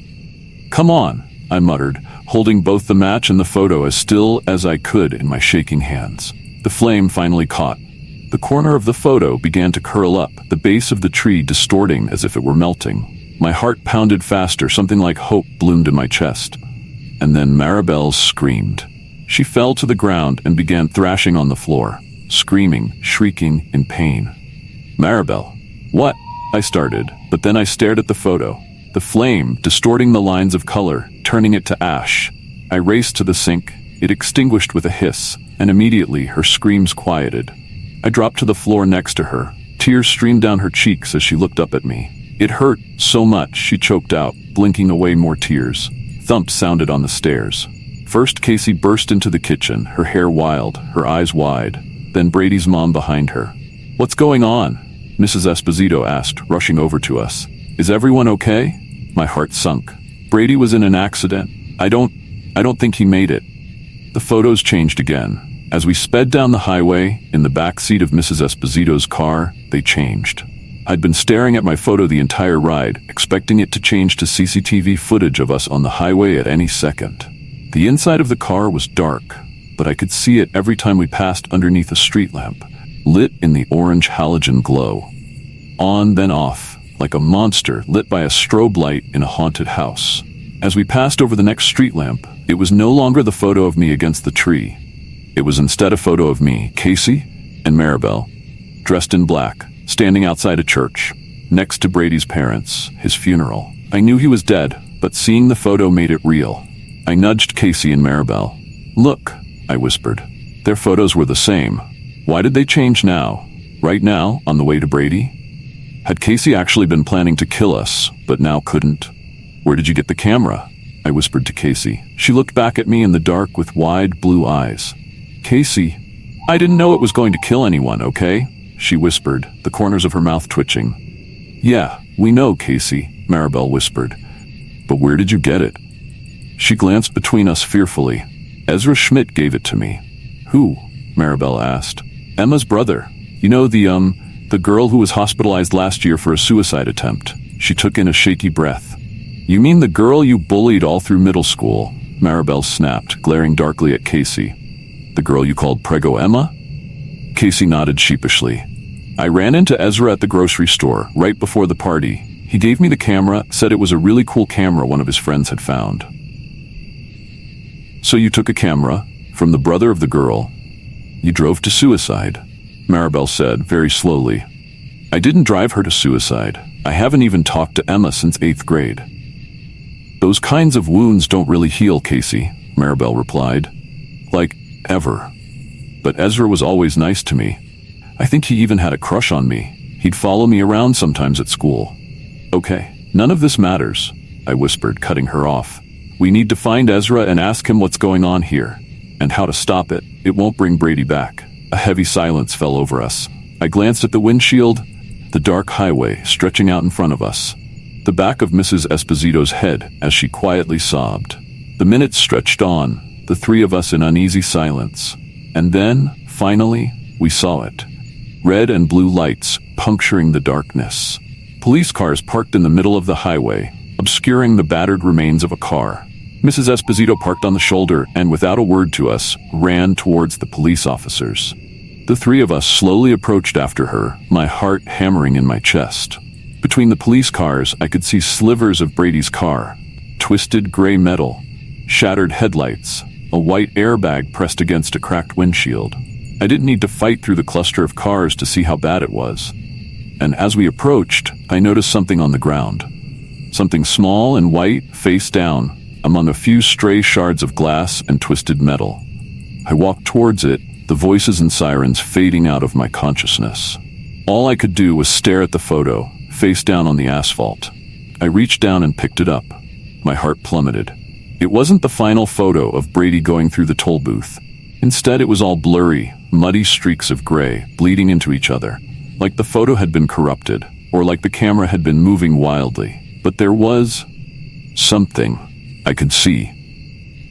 "Come on," I muttered, holding both the match and the photo as still as I could in my shaking hands. The flame finally caught. The corner of the photo began to curl up, the base of the tree distorting as if it were melting. My heart pounded faster, something like hope bloomed in my chest. And then Maribel screamed. She fell to the ground and began thrashing on the floor, screaming, shrieking in pain. Maribel. What? I started, but then I stared at the photo. The flame, distorting the lines of color, turning it to ash. I raced to the sink. It extinguished with a hiss, and immediately her screams quieted. I dropped to the floor next to her. Tears streamed down her cheeks as she looked up at me. It hurt so much, she choked out, blinking away more tears. Thumps sounded on the stairs. First, Casey burst into the kitchen, her hair wild, her eyes wide. Then Brady's mom behind her. "What's going on?" Mrs. Esposito asked, rushing over to us. "Is everyone okay?" My heart sunk. Brady was in an accident. I don't think he made it. The photos changed again. As we sped down the highway, in the back seat of Mrs. Esposito's car, they changed. I'd been staring at my photo the entire ride, expecting it to change to CCTV footage of us on the highway at any second. The inside of the car was dark, but I could see it every time we passed underneath a street lamp, lit in the orange halogen glow. On, then off, like a monster lit by a strobe light in a haunted house. As we passed over the next street lamp, it was no longer the photo of me against the tree. It was instead a photo of me, Casey, and Maribel, dressed in black, standing outside a church, next to Brady's parents, his funeral. I knew he was dead, but seeing the photo made it real. I nudged Casey and Maribel. "Look," I whispered. Their photos were the same. Why did they change now? Right now, on the way to Brady? Had Casey actually been planning to kill us, but now couldn't? "Where did you get the camera?" I whispered to Casey. She looked back at me in the dark with wide blue eyes. "Casey, I didn't know it was going to kill anyone, okay?" she whispered, the corners of her mouth twitching. "Yeah, we know, Casey," Maribel whispered. "But where did you get it?" She glanced between us fearfully. "Ezra Schmidt gave it to me." "Who?" Maribel asked. "Emma's brother. You know, the girl who was hospitalized last year for a suicide attempt." She took in a shaky breath. "You mean the girl you bullied all through middle school?" Maribel snapped, glaring darkly at Casey. "The girl you called Prego Emma?" Casey nodded sheepishly. "I ran into Ezra at the grocery store, right before the party. He gave me the camera, said it was a really cool camera one of his friends had found." "So you took a camera from the brother of the girl. You drove to suicide," Maribel said, very slowly. "I didn't drive her to suicide. I haven't even talked to Emma since 8th grade." "Those kinds of wounds don't really heal, Casey," Maribel replied. "Like, ever. But Ezra was always nice to me. I think he even had a crush on me. He'd follow me around sometimes at school." "Okay, none of this matters," I whispered, cutting her off. "We need to find Ezra and ask him what's going on here, and how to stop it. It won't bring Brady back." A heavy silence fell over us. I glanced at the windshield, the dark highway stretching out in front of us, the back of Mrs. Esposito's head as she quietly sobbed. The minutes stretched on, the three of us in uneasy silence. And then, finally, we saw it. Red and blue lights puncturing the darkness. Police cars parked in the middle of the highway, obscuring the battered remains of a car. Mrs. Esposito parked on the shoulder and, without a word to us, ran towards the police officers. The three of us slowly approached after her, my heart hammering in my chest. Between the police cars, I could see slivers of Brady's car, twisted gray metal, shattered headlights, a white airbag pressed against a cracked windshield. I didn't need to fight through the cluster of cars to see how bad it was. And as we approached, I noticed something on the ground. Something small and white, face down, among a few stray shards of glass and twisted metal. I walked towards it, the voices and sirens fading out of my consciousness. All I could do was stare at the photo, face down on the asphalt. I reached down and picked it up. My heart plummeted. It wasn't the final photo of Brady going through the toll booth. Instead, it was all blurry, muddy streaks of gray, bleeding into each other, like the photo had been corrupted, or like the camera had been moving wildly. But there was something I could see.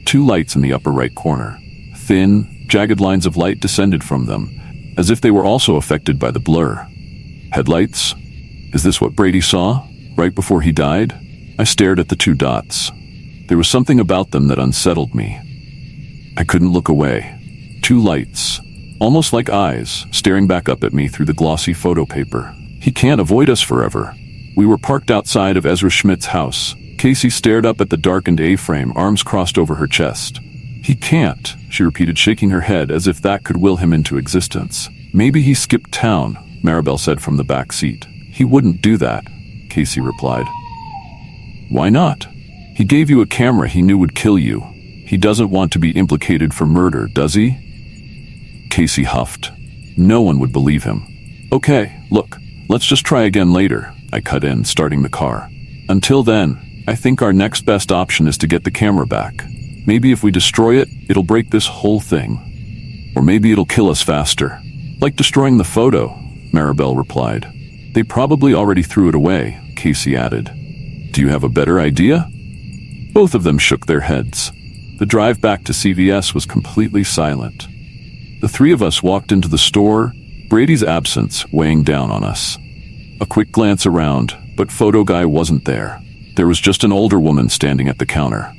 2 lights in the upper right corner. Thin, jagged lines of light descended from them, as if they were also affected by the blur. Headlights? Is this what Brady saw, right before he died? I stared at the 2 dots. There was something about them that unsettled me. I couldn't look away. 2 lights, almost like eyes, staring back up at me through the glossy photo paper. He can't avoid us forever. We were parked outside of Ezra Schmidt's house. Casey stared up at the darkened A-frame, arms crossed over her chest. "He can't," she repeated, shaking her head as if that could will him into existence. "Maybe he skipped town," Maribel said from the back seat. "He wouldn't do that," Casey replied. "Why not? He gave you a camera he knew would kill you. He doesn't want to be implicated for murder, does he?" Casey huffed. No one would believe him. "Okay, look, let's just try again later," I cut in, starting the car. "Until then, I think our next best option is to get the camera back. Maybe if we destroy it, it'll break this whole thing. Or maybe it'll kill us faster. Like destroying the photo," Maribel replied. "They probably already threw it away," Casey added. "Do you have a better idea?" Both of them shook their heads. The drive back to CVS was completely silent. The three of us walked into the store, Brady's absence weighing down on us. A quick glance around, but photo guy wasn't there. There was just an older woman standing at the counter.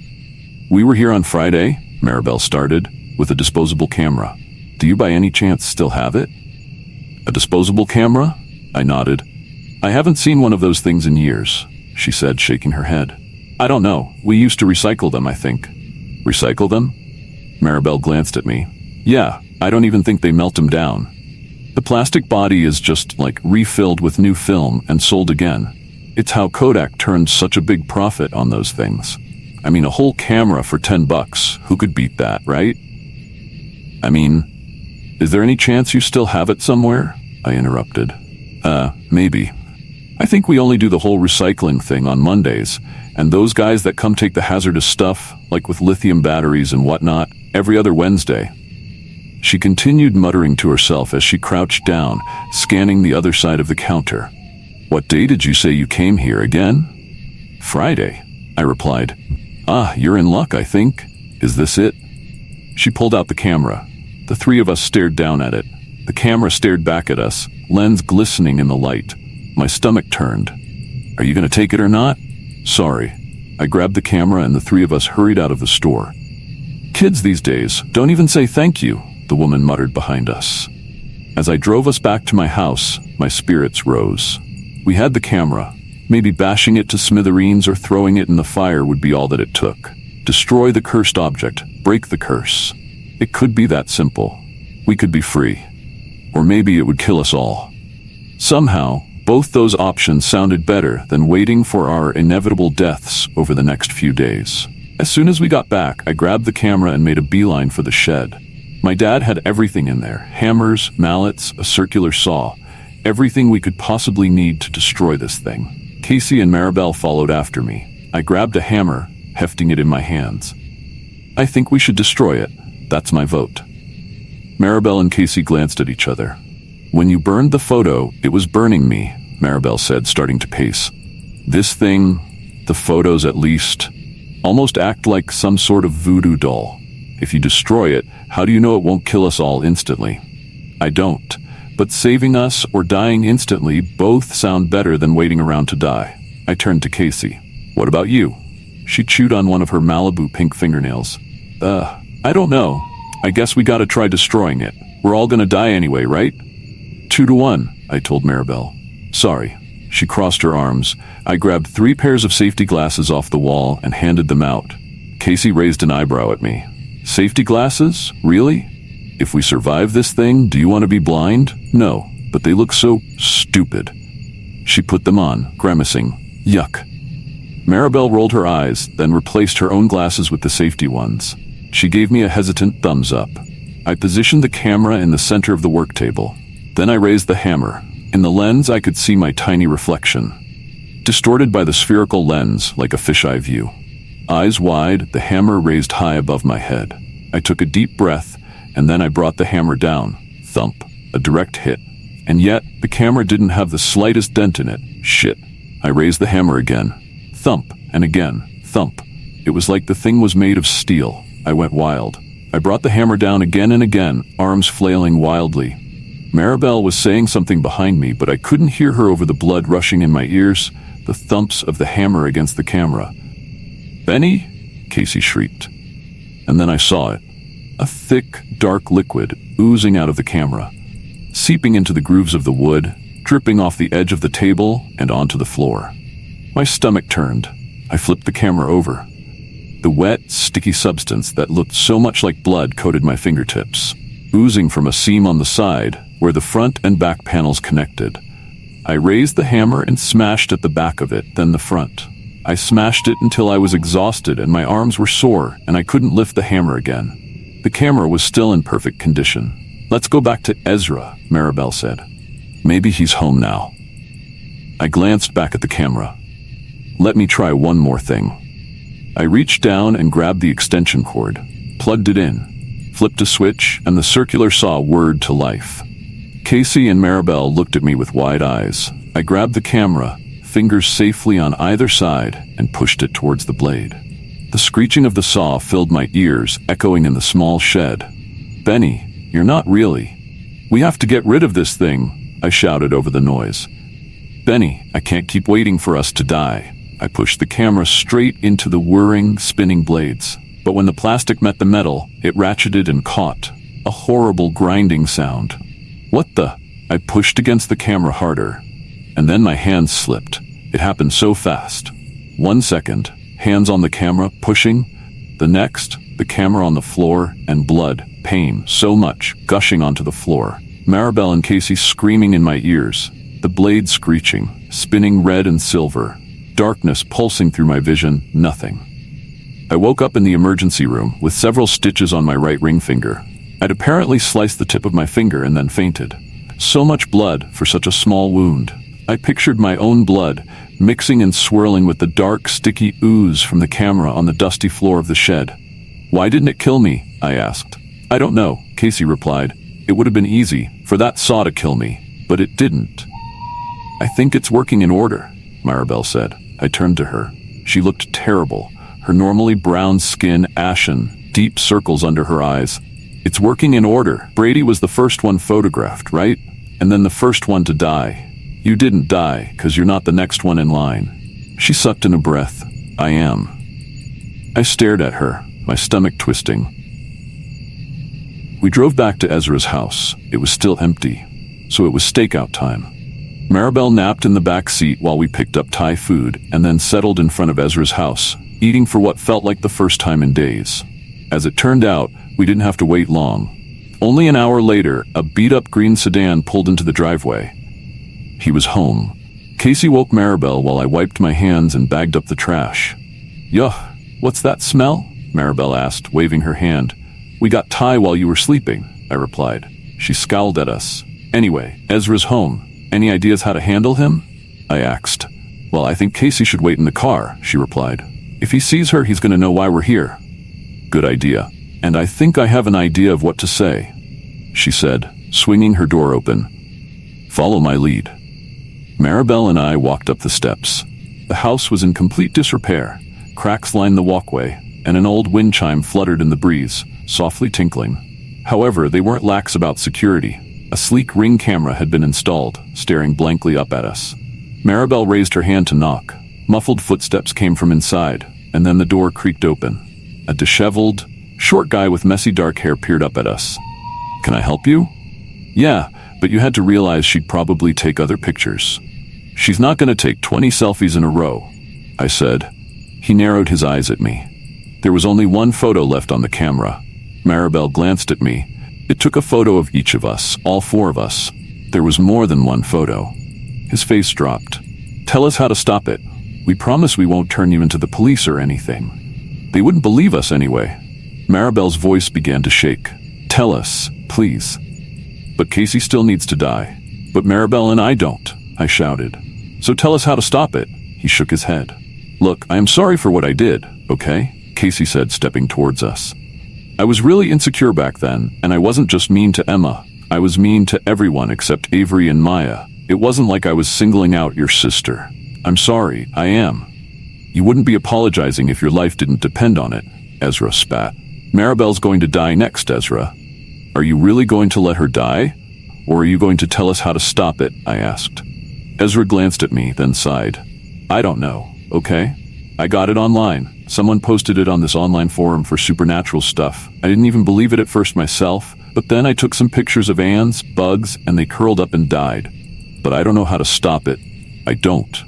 "We were here on Friday," Maribel started, "with a disposable camera. Do you by any chance still have it?" "A disposable camera?" I nodded. "I haven't seen one of those things in years," she said, shaking her head. "I don't know. We used to recycle them, I think." "Recycle them?" Maribel glanced at me. "Yeah, I don't even think they melt them down. The plastic body is just like refilled with new film and sold again. It's how Kodak turned such a big profit on those things. I mean, a whole camera for $10. Who could beat that, right?" "I mean, is there any chance you still have it somewhere?" I interrupted. Maybe. I think we only do the whole recycling thing on Mondays, and those guys that come take the hazardous stuff, like with lithium batteries and whatnot, every other Wednesday." She continued muttering to herself as she crouched down, scanning the other side of the counter. "What day did you say you came here again?" "Friday," I replied. "Ah, you're in luck, I think. Is this it?" She pulled out the camera. The three of us stared down at it. The camera stared back at us, lens glistening in the light. My stomach turned. "Are you going to take it or not?" "Sorry." I grabbed the camera and the three of us hurried out of the store. "Kids these days don't even say thank you," the woman muttered behind us. As I drove us back to my house, my spirits rose. We had the camera. Maybe bashing it to smithereens or throwing it in the fire would be all that it took. Destroy the cursed object, break the curse. It could be that simple. We could be free. Or maybe it would kill us all. Somehow, both those options sounded better than waiting for our inevitable deaths over the next few days. As soon as we got back, I grabbed the camera and made a beeline for the shed. My dad had everything in there: hammers, mallets, a circular saw, everything we could possibly need to destroy this thing. Casey and Maribel followed after me. I grabbed a hammer, hefting it in my hands. "I think we should destroy it. That's my vote." Maribel and Casey glanced at each other. "When you burned the photo, it was burning me," Maribel said, starting to pace. "This thing, the photos at least, almost act like some sort of voodoo doll. If you destroy it, how do you know it won't kill us all instantly?" "I don't. But saving us or dying instantly both sound better than waiting around to die." I turned to Casey. "What about you?" She chewed on one of her Malibu pink fingernails. I don't know. I guess we gotta try destroying it. We're all gonna die anyway, right?" 2-1, I told Maribel. "Sorry." She crossed her arms. I grabbed 3 pairs of safety glasses off the wall and handed them out. Casey raised an eyebrow at me. "Safety glasses? Really? If we survive this thing, do you want to be blind?" "No, but they look so stupid." She put them on, grimacing. "Yuck." Maribel rolled her eyes, then replaced her own glasses with the safety ones. She gave me a hesitant thumbs up. I positioned the camera in the center of the work table. Then I raised the hammer. In the lens, I could see my tiny reflection, distorted by the spherical lens like a fisheye view. Eyes wide, the hammer raised high above my head. I took a deep breath, and then I brought the hammer down. Thump. A direct hit. And yet, the camera didn't have the slightest dent in it. Shit. I raised the hammer again. Thump. And again. Thump. It was like the thing was made of steel. I went wild. I brought the hammer down again and again, arms flailing wildly. Maribel was saying something behind me, but I couldn't hear her over the blood rushing in my ears, the thumps of the hammer against the camera. "Benny?" Casey shrieked. And then I saw it. A thick, dark liquid oozing out of the camera, seeping into the grooves of the wood, dripping off the edge of the table and onto the floor. My stomach turned. I flipped the camera over. The wet, sticky substance that looked so much like blood coated my fingertips, oozing from a seam on the side where the front and back panels connected. I raised the hammer and smashed at the back of it, then the front. I smashed it until I was exhausted and my arms were sore and I couldn't lift the hammer again. The camera was still in perfect condition. "Let's go back to Ezra," Maribel said. "Maybe he's home now." I glanced back at the camera. "Let me try one more thing." I reached down and grabbed the extension cord, plugged it in, flipped a switch, and the circular saw whirred to life. Casey and Maribel looked at me with wide eyes. I grabbed the camera, fingers safely on either side, and pushed it towards the blade. The screeching of the saw filled my ears, echoing in the small shed. "Benny, you're not really. We have to get rid of this thing," I shouted over the noise. "Benny, I can't keep waiting for us to die." I pushed the camera straight into the whirring, spinning blades. But when the plastic met the metal, it ratcheted and caught. A horrible grinding sound. "What the?" I pushed against the camera harder. And then my hands slipped. It happened so fast. 1 second, hands on the camera, pushing. The next, the camera on the floor, and blood, pain, so much, gushing onto the floor. Maribel and Casey screaming in my ears. The blade screeching, spinning red and silver. Darkness pulsing through my vision, nothing. I woke up in the emergency room with several stitches on my right ring finger. I'd apparently sliced the tip of my finger and then fainted. So much blood for such a small wound. I pictured my own blood, mixing and swirling with the dark, sticky ooze from the camera on the dusty floor of the shed. "Why didn't it kill me?" I asked. "I don't know," Casey replied. "It would have been easy for that saw to kill me, but it didn't." "I think it's working in order," Maribel said. I turned to her. She looked terrible, her normally brown skin ashen, deep circles under her eyes. "It's working in order. Brady was the first one photographed, right? And then the first one to die. You didn't die, 'cause you're not the next one in line." She sucked in a breath. "I am." I stared at her, my stomach twisting. We drove back to Ezra's house. It was still empty, so it was stakeout time. Maribel napped in the back seat while we picked up Thai food and then settled in front of Ezra's house, eating for what felt like the first time in days. As it turned out, we didn't have to wait long. Only an hour later, a beat-up green sedan pulled into the driveway. He was home. Casey woke Maribel while I wiped my hands and bagged up the trash. "Yuck, what's that smell?" Maribel asked, waving her hand. "We got Thai while you were sleeping," I replied. She scowled at us. "Anyway, Ezra's home. Any ideas how to handle him?" I asked. "Well, I think Casey should wait in the car," she replied. "If he sees her, he's going to know why we're here." "Good idea. And I think I have an idea of what to say," she said, swinging her door open. "Follow my lead." Maribel and I walked up the steps. The house was in complete disrepair. Cracks lined the walkway, and an old wind chime fluttered in the breeze, softly tinkling. However, they weren't lax about security. A sleek ring camera had been installed, staring blankly up at us. Maribel raised her hand to knock. Muffled footsteps came from inside, and then the door creaked open. A disheveled, short guy with messy dark hair peered up at us. "Can I help you?" "Yeah, but you had to realize she'd probably take other pictures." "She's not going to take 20 selfies in a row," I said. He narrowed his eyes at me. There was only one photo left on the camera. Maribel glanced at me. It took a photo of each of us, all 4 of us. There was more than one photo. His face dropped. "Tell us how to stop it. We promise we won't turn you into the police or anything." "They wouldn't believe us anyway." Maribel's voice began to shake. "Tell us, please." "But Casey still needs to die." "But Maribel and I don't," I shouted. "So tell us how to stop it." He shook his head. "Look, I am sorry for what I did, okay?" Casey said, stepping towards us. "I was really insecure back then, and I wasn't just mean to Emma. I was mean to everyone except Avery and Maya. It wasn't like I was singling out your sister. I'm sorry, I am." "You wouldn't be apologizing if your life didn't depend on it," Ezra spat. "Maribel's going to die next, Ezra. Are you really going to let her die? Or are you going to tell us how to stop it?" I asked. Ezra glanced at me, then sighed. "I don't know, okay? I got it online. Someone posted it on this online forum for supernatural stuff. I didn't even believe it at first myself, but then I took some pictures of ants, bugs, and they curled up and died. but I don't know how to stop it. I don't.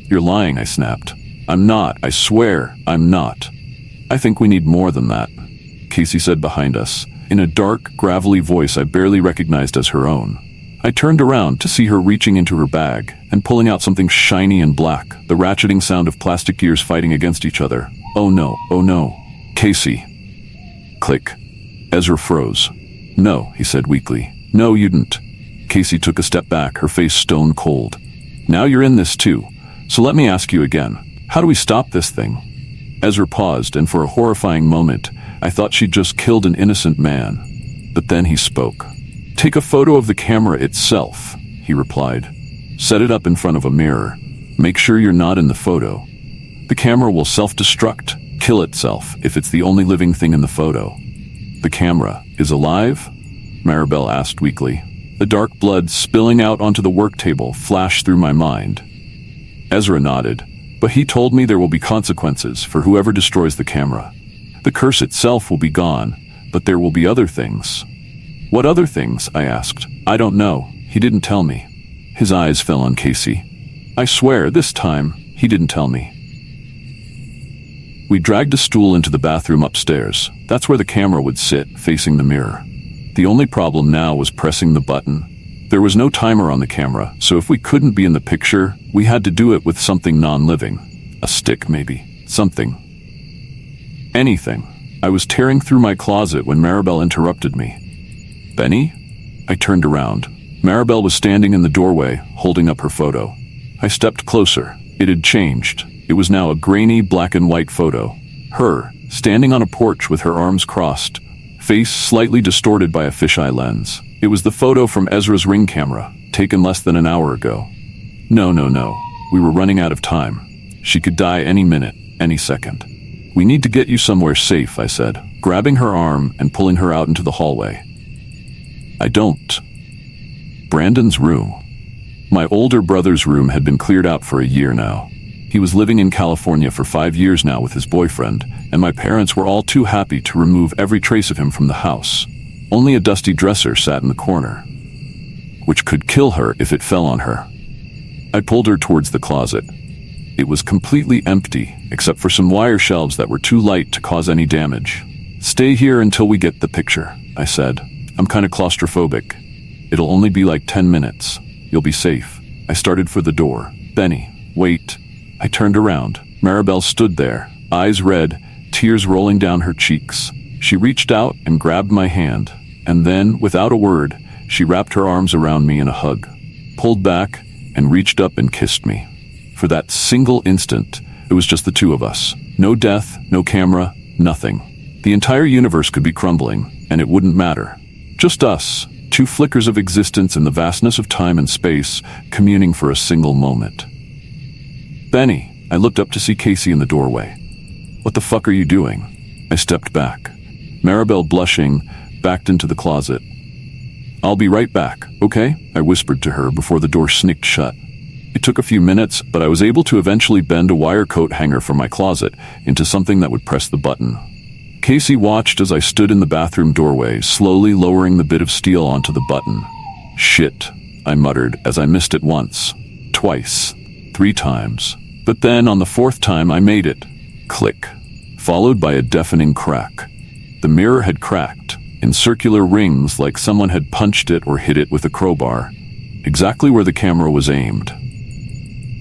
You're lying, I snapped. I'm not. I swear, I'm not. I think we need more than that, Casey said behind us, in a dark, gravelly voice I barely recognized as her own. I turned around to see her reaching into her bag and pulling out something shiny and black, the ratcheting sound of plastic gears fighting against each other. Oh no, oh no. Casey. Click. Ezra froze. No, he said weakly. No, you didn't. Casey took a step back, her face stone cold. Now you're in this too. So let me ask you again. How do we stop this thing? Ezra paused, and for a horrifying moment, I thought she'd just killed an innocent man. But then he spoke. Take a photo of the camera itself, he replied. Set it up in front of a mirror. Make sure you're not in the photo. The camera will self-destruct, kill itself, if it's the only living thing in the photo. The camera is alive? Maribel asked weakly. The dark blood spilling out onto the work table flashed through my mind. Ezra nodded, but he told me there will be consequences for whoever destroys the camera. The curse itself will be gone, but there will be other things. What other things? I asked. I don't know. He didn't tell me. His eyes fell on Casey. I swear, this time, he didn't tell me. We dragged a stool into the bathroom upstairs. That's where the camera would sit, facing the mirror. The only problem now was pressing the button. There was no timer on the camera, so if we couldn't be in the picture, we had to do it with something non-living. A stick, maybe. Something. Anything. I was tearing through my closet when Maribel interrupted me. Benny? I turned around. Maribel was standing in the doorway, holding up her photo. I stepped closer. It had changed. It was now a grainy black and white photo. Her, standing on a porch with her arms crossed, face slightly distorted by a fisheye lens. It was the photo from Ezra's Ring camera, taken less than an hour ago. No. We were running out of time. She could die any minute, any second. We need to get you somewhere safe, I said, grabbing her arm and pulling her out into the hallway. I don't. Brandon's room. My older brother's room had been cleared out for a year now. He was living in California for 5 years now with his boyfriend, and my parents were all too happy to remove every trace of him from the house. Only a dusty dresser sat in the corner, which could kill her if it fell on her. I pulled her towards the closet. It was completely empty, except for some wire shelves that were too light to cause any damage. Stay here until we get the picture, I said. I'm kind of claustrophobic. It'll only be like 10 minutes. You'll be safe. I started for the door. Benny, wait. I turned around. Maribel stood there, eyes red, tears rolling down her cheeks. She reached out and grabbed my hand, and then, without a word, she wrapped her arms around me in a hug, pulled back, and reached up and kissed me. For that single instant, it was just the two of us. No death, no camera, nothing. The entire universe could be crumbling, and it wouldn't matter. Just us, two flickers of existence in the vastness of time and space, communing for a single moment. Benny, I looked up to see Casey in the doorway. What the fuck are you doing? I stepped back. Maribel, blushing, backed into the closet. I'll be right back, okay? I whispered to her before the door snicked shut. It took a few minutes, but I was able to eventually bend a wire coat hanger from my closet into something that would press the button. Casey watched as I stood in the bathroom doorway, slowly lowering the bit of steel onto the button. Shit, I muttered as I missed it once, twice, 3 times. But then on the 4th time I made it. Click. Followed by a deafening crack. The mirror had cracked, in circular rings like someone had punched it or hit it with a crowbar, exactly where the camera was aimed.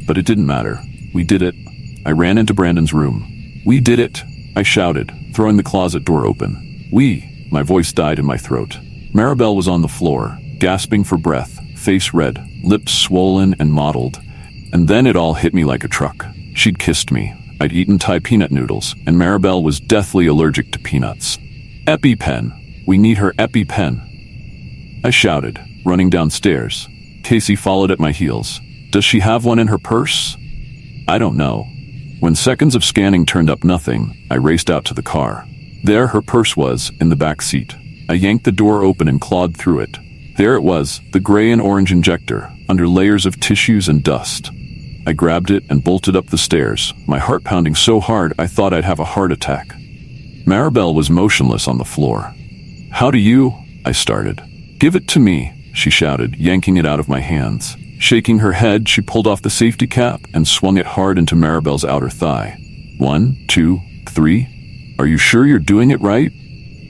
But it didn't matter. We did it. I ran into Brandon's room. We did it, I shouted, throwing the closet door open. We, my voice died in my throat. Maribel was on the floor, gasping for breath, face red, lips swollen and mottled. And then it all hit me like a truck. She'd kissed me. I'd eaten Thai peanut noodles, and Maribel was deathly allergic to peanuts. EpiPen. We need her EpiPen. I shouted, running downstairs. Casey followed at my heels. Does she have one in her purse? I don't know. When seconds of scanning turned up nothing, I raced out to the car. There her purse was, in the back seat. I yanked the door open and clawed through it. There it was, the gray and orange injector, under layers of tissues and dust. I grabbed it and bolted up the stairs, my heart pounding so hard I thought I'd have a heart attack. Maribel was motionless on the floor. How do you? I started. Give it to me, she shouted, yanking it out of my hands. Shaking her head, she pulled off the safety cap and swung it hard into Maribel's outer thigh. 1, 2, 3. Are you sure you're doing it right?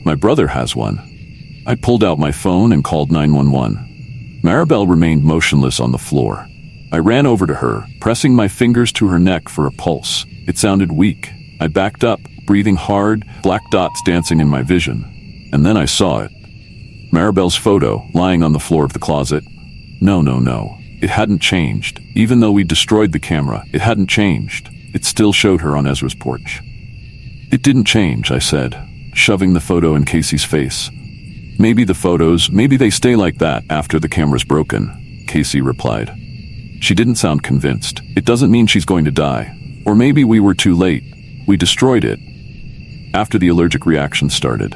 My brother has one. I pulled out my phone and called 911. Maribel remained motionless on the floor. I ran over to her, pressing my fingers to her neck for a pulse. It sounded weak. I backed up, breathing hard, black dots dancing in my vision. And then I saw it. Maribel's photo, lying on the floor of the closet. No. It hadn't changed. Even though we destroyed the camera, it hadn't changed. It still showed her on Ezra's porch. It didn't change, I said, shoving the photo in Casey's face. Maybe the photos, maybe they stay like that after the camera's broken, Casey replied. She didn't sound convinced. It doesn't mean she's going to die. Or maybe we were too late. We destroyed it. After the allergic reaction started.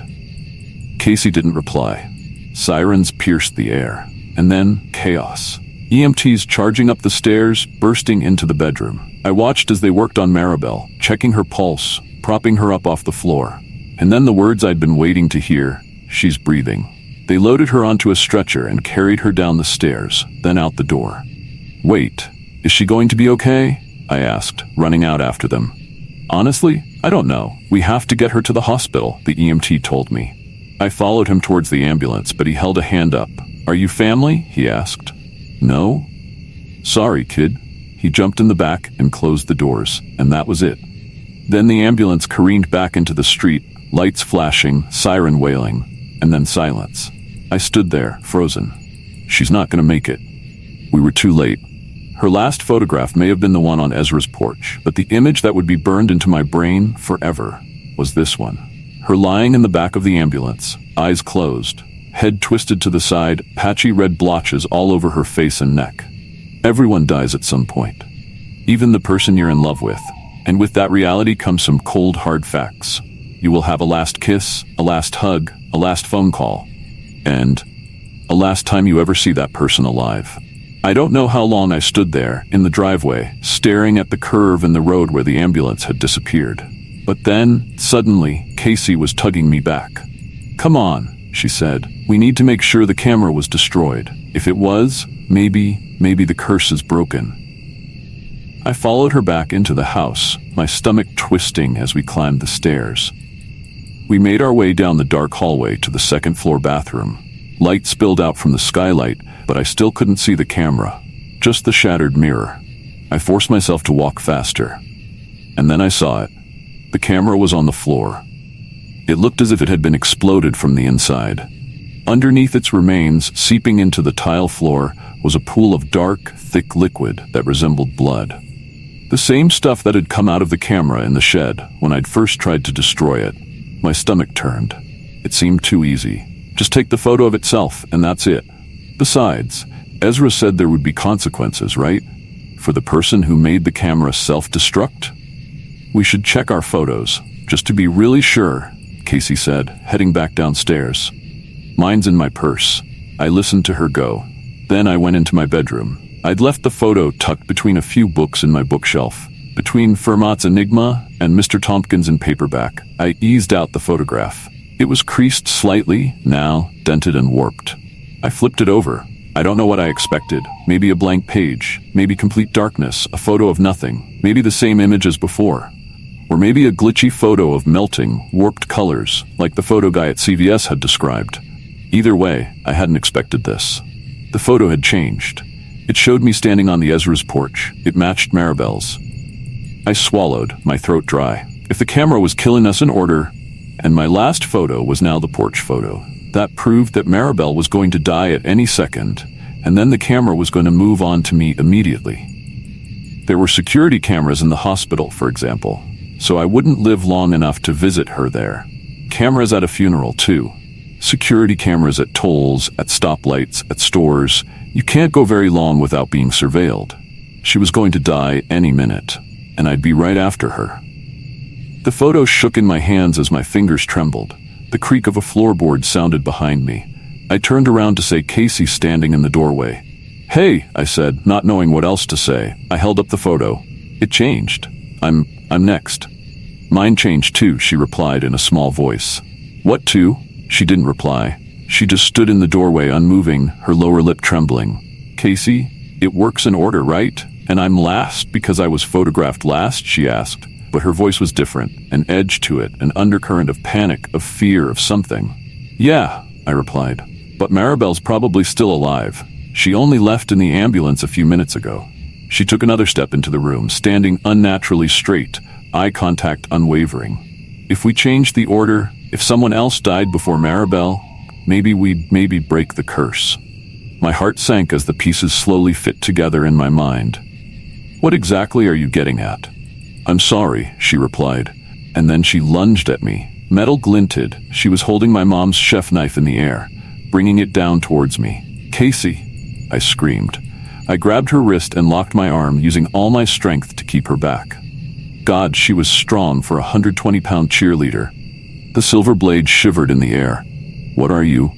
Casey didn't reply. Sirens pierced the air. And then, chaos. EMTs charging up the stairs, bursting into the bedroom. I watched as they worked on Maribel, checking her pulse, propping her up off the floor. And then the words I'd been waiting to hear, she's breathing. They loaded her onto a stretcher and carried her down the stairs, then out the door. Wait, is she going to be okay? I asked, running out after them. Honestly, I don't know. We have to get her to the hospital, the EMT told me. I followed him towards the ambulance, but he held a hand up. Are you family? He asked. No? Sorry, kid. He jumped in the back and closed the doors, and that was it. Then the ambulance careened back into the street, lights flashing, siren wailing, and then silence. I stood there, frozen. She's not going to make it. We were too late. Her last photograph may have been the one on Ezra's porch, but the image that would be burned into my brain forever was this one. Her lying in the back of the ambulance, eyes closed, head twisted to the side, patchy red blotches all over her face and neck. Everyone dies at some point. Even the person you're in love with. And with that reality comes some cold, hard facts. You will have a last kiss, a last hug, a last phone call, and a last time you ever see that person alive. I don't know how long I stood there, in the driveway, staring at the curve in the road where the ambulance had disappeared. But then, suddenly, Casey was tugging me back. Come on, she said. We need to make sure the camera was destroyed. If it was, maybe the curse is broken. I followed her back into the house, my stomach twisting as we climbed the stairs. We made our way down the dark hallway to the second-floor bathroom. Light spilled out from the skylight, but I still couldn't see the camera, just the shattered mirror. I forced myself to walk faster. And then I saw it. The camera was on the floor. It looked as if it had been exploded from the inside. Underneath its remains, seeping into the tile floor, was a pool of dark, thick liquid that resembled blood. The same stuff that had come out of the camera in the shed when I'd first tried to destroy it. My stomach turned. It seemed too easy. Just take the photo of itself, and that's it. Besides, Ezra said there would be consequences, right? For the person who made the camera self-destruct? We should check our photos, just to be really sure, Casey said, heading back downstairs. Mine's in my purse. I listened to her go. Then I went into my bedroom. I'd left the photo tucked between a few books in my bookshelf. Between Fermat's Enigma and Mr. Tompkins in paperback, I eased out the photograph. It was creased slightly, now dented and warped. I flipped it over. I don't know what I expected. Maybe a blank page, maybe complete darkness, a photo of nothing, maybe the same image as before. Or maybe a glitchy photo of melting, warped colors, like the photo guy at CVS had described. Either way, I hadn't expected this. The photo had changed. It showed me standing on the Ezra's porch. It matched Maribel's. I swallowed, my throat dry. If the camera was killing us in order, and my last photo was now the porch photo, that proved that Maribel was going to die at any second, and then the camera was going to move on to me immediately. There were security cameras in the hospital, for example, so I wouldn't live long enough to visit her there. Cameras at a funeral, too. Security cameras at tolls, at stoplights, at stores. You can't go very long without being surveilled. She was going to die any minute, and I'd be right after her. The photo shook in my hands as my fingers trembled. The creak of a floorboard sounded behind me. I turned around to say Casey standing in the doorway. Hey, I said, not knowing what else to say. I held up the photo. It changed. I'm next. Mine changed too, she replied in a small voice. What too? She didn't reply. She just stood in the doorway, unmoving, her lower lip trembling. "Casey, it works in order, right? And I'm last because I was photographed last?" she asked. But her voice was different, an edge to it, an undercurrent of panic, of fear, of something. "Yeah," I replied. "But Maribel's probably still alive. She only left in the ambulance a few minutes ago." She took another step into the room, standing unnaturally straight, eye contact unwavering. "If we changed the order, if someone else died before Maribel, we'd break the curse." My heart sank as the pieces slowly fit together in my mind. "What exactly are you getting at?" "I'm sorry," she replied, and then she lunged at me. Metal glinted. She was holding my mom's chef knife in the air, bringing it down towards me. "Casey!" I screamed. I grabbed her wrist and locked my arm, using all my strength to keep her back. God, she was strong for a 120-pound cheerleader. The silver blade shivered in the air. "What are you?"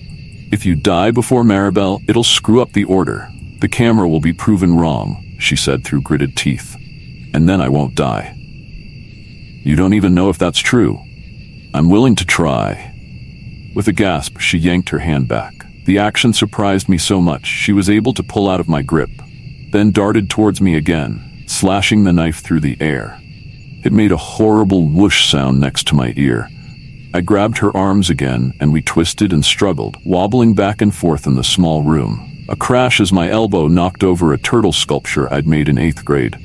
"If you die before Maribel, it'll screw up the order. The camera will be proven wrong," she said through gritted teeth. "And then I won't die." "You don't even know if that's true." "I'm willing to try." With a gasp, she yanked her hand back. The action surprised me so much, she was able to pull out of my grip, then darted towards me again, slashing the knife through the air. It made a horrible whoosh sound next to my ear. I grabbed her arms again, and we twisted and struggled, wobbling back and forth in the small room. A crash as my elbow knocked over a turtle sculpture I'd made in 8th grade.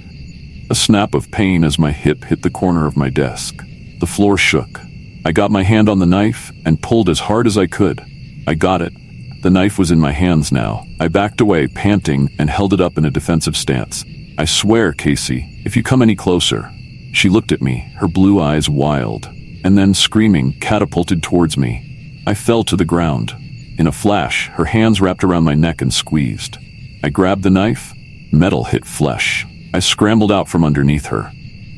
A snap of pain as my hip hit the corner of my desk. The floor shook. I got my hand on the knife and pulled as hard as I could. I got it. The knife was in my hands now. I backed away, panting, and held it up in a defensive stance. "I swear, Casey, if you come any closer." She looked at me, her blue eyes wild, and then, screaming, catapulted towards me. I fell to the ground. In a flash, her hands wrapped around my neck and squeezed. I grabbed the knife. Metal hit flesh. I scrambled out from underneath her.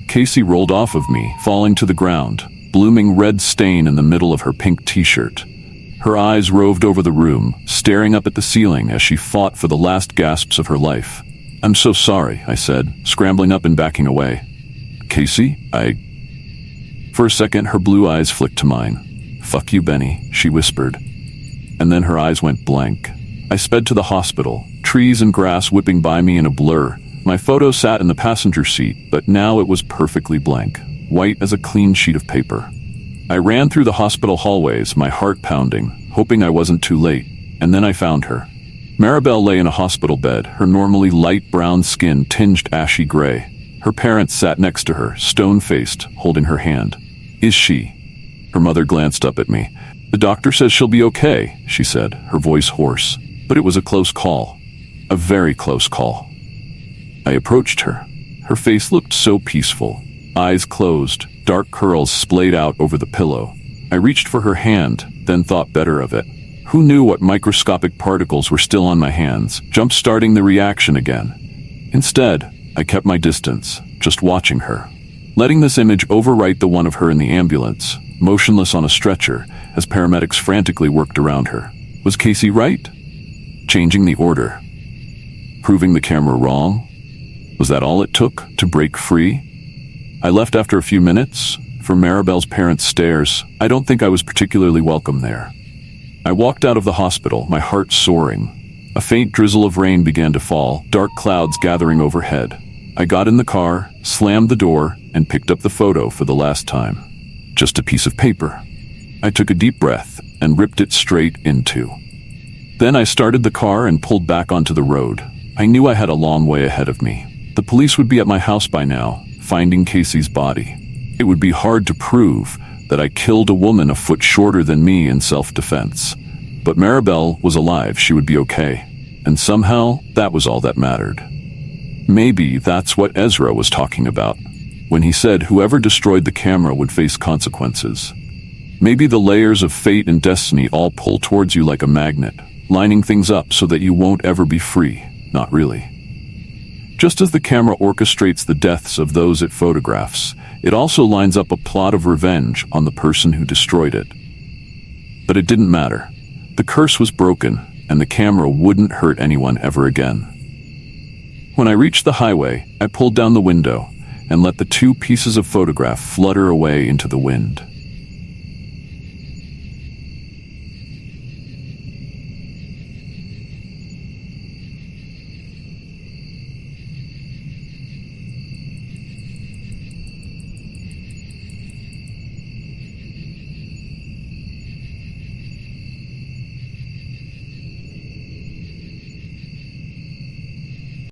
Casey rolled off of me, falling to the ground, blooming red stain in the middle of her pink t-shirt. Her eyes roved over the room, staring up at the ceiling as she fought for the last gasps of her life. "I'm so sorry," I said, scrambling up and backing away. "Casey, For a second, her blue eyes flicked to mine. "Fuck you, Benny," she whispered. And then her eyes went blank. I sped to the hospital, trees and grass whipping by me in a blur. My photo sat in the passenger seat, but now it was perfectly blank, white as a clean sheet of paper. I ran through the hospital hallways, my heart pounding, hoping I wasn't too late, and then I found her. Maribel lay in a hospital bed, her normally light brown skin tinged ashy gray. Her parents sat next to her, stone-faced, holding her hand. "Is she?" Her mother glanced up at me. "The doctor says she'll be okay," she said, her voice hoarse. But it was a close call. A very close call. I approached her. Her face looked so peaceful. Eyes closed, dark curls splayed out over the pillow. I reached for her hand, then thought better of it. Who knew what microscopic particles were still on my hands, jump-starting the reaction again? Instead, I kept my distance, just watching her, letting this image overwrite the one of her in the ambulance, motionless on a stretcher, as paramedics frantically worked around her. Was Casey right? Changing the order? Proving the camera wrong? Was that all it took to break free? I left after a few minutes. For Maribel's parents' stares, I don't think I was particularly welcome there. I walked out of the hospital, my heart soaring. A faint drizzle of rain began to fall, dark clouds gathering overhead. I got in the car, slammed the door, and picked up the photo for the last time. Just a piece of paper. I took a deep breath and ripped it straight in two. Then I started the car and pulled back onto the road. I knew I had a long way ahead of me. The police would be at my house by now, finding Casey's body. It would be hard to prove that I killed a woman a foot shorter than me in self-defense. But Maribel was alive, she would be okay. And somehow, that was all that mattered. Maybe that's what Ezra was talking about, when he said whoever destroyed the camera would face consequences. Maybe the layers of fate and destiny all pull towards you like a magnet, lining things up so that you won't ever be free. Not really. Just as the camera orchestrates the deaths of those it photographs, it also lines up a plot of revenge on the person who destroyed it. But it didn't matter. The curse was broken, and the camera wouldn't hurt anyone ever again. When I reached the highway, I pulled down the window and let the two pieces of photograph flutter away into the wind.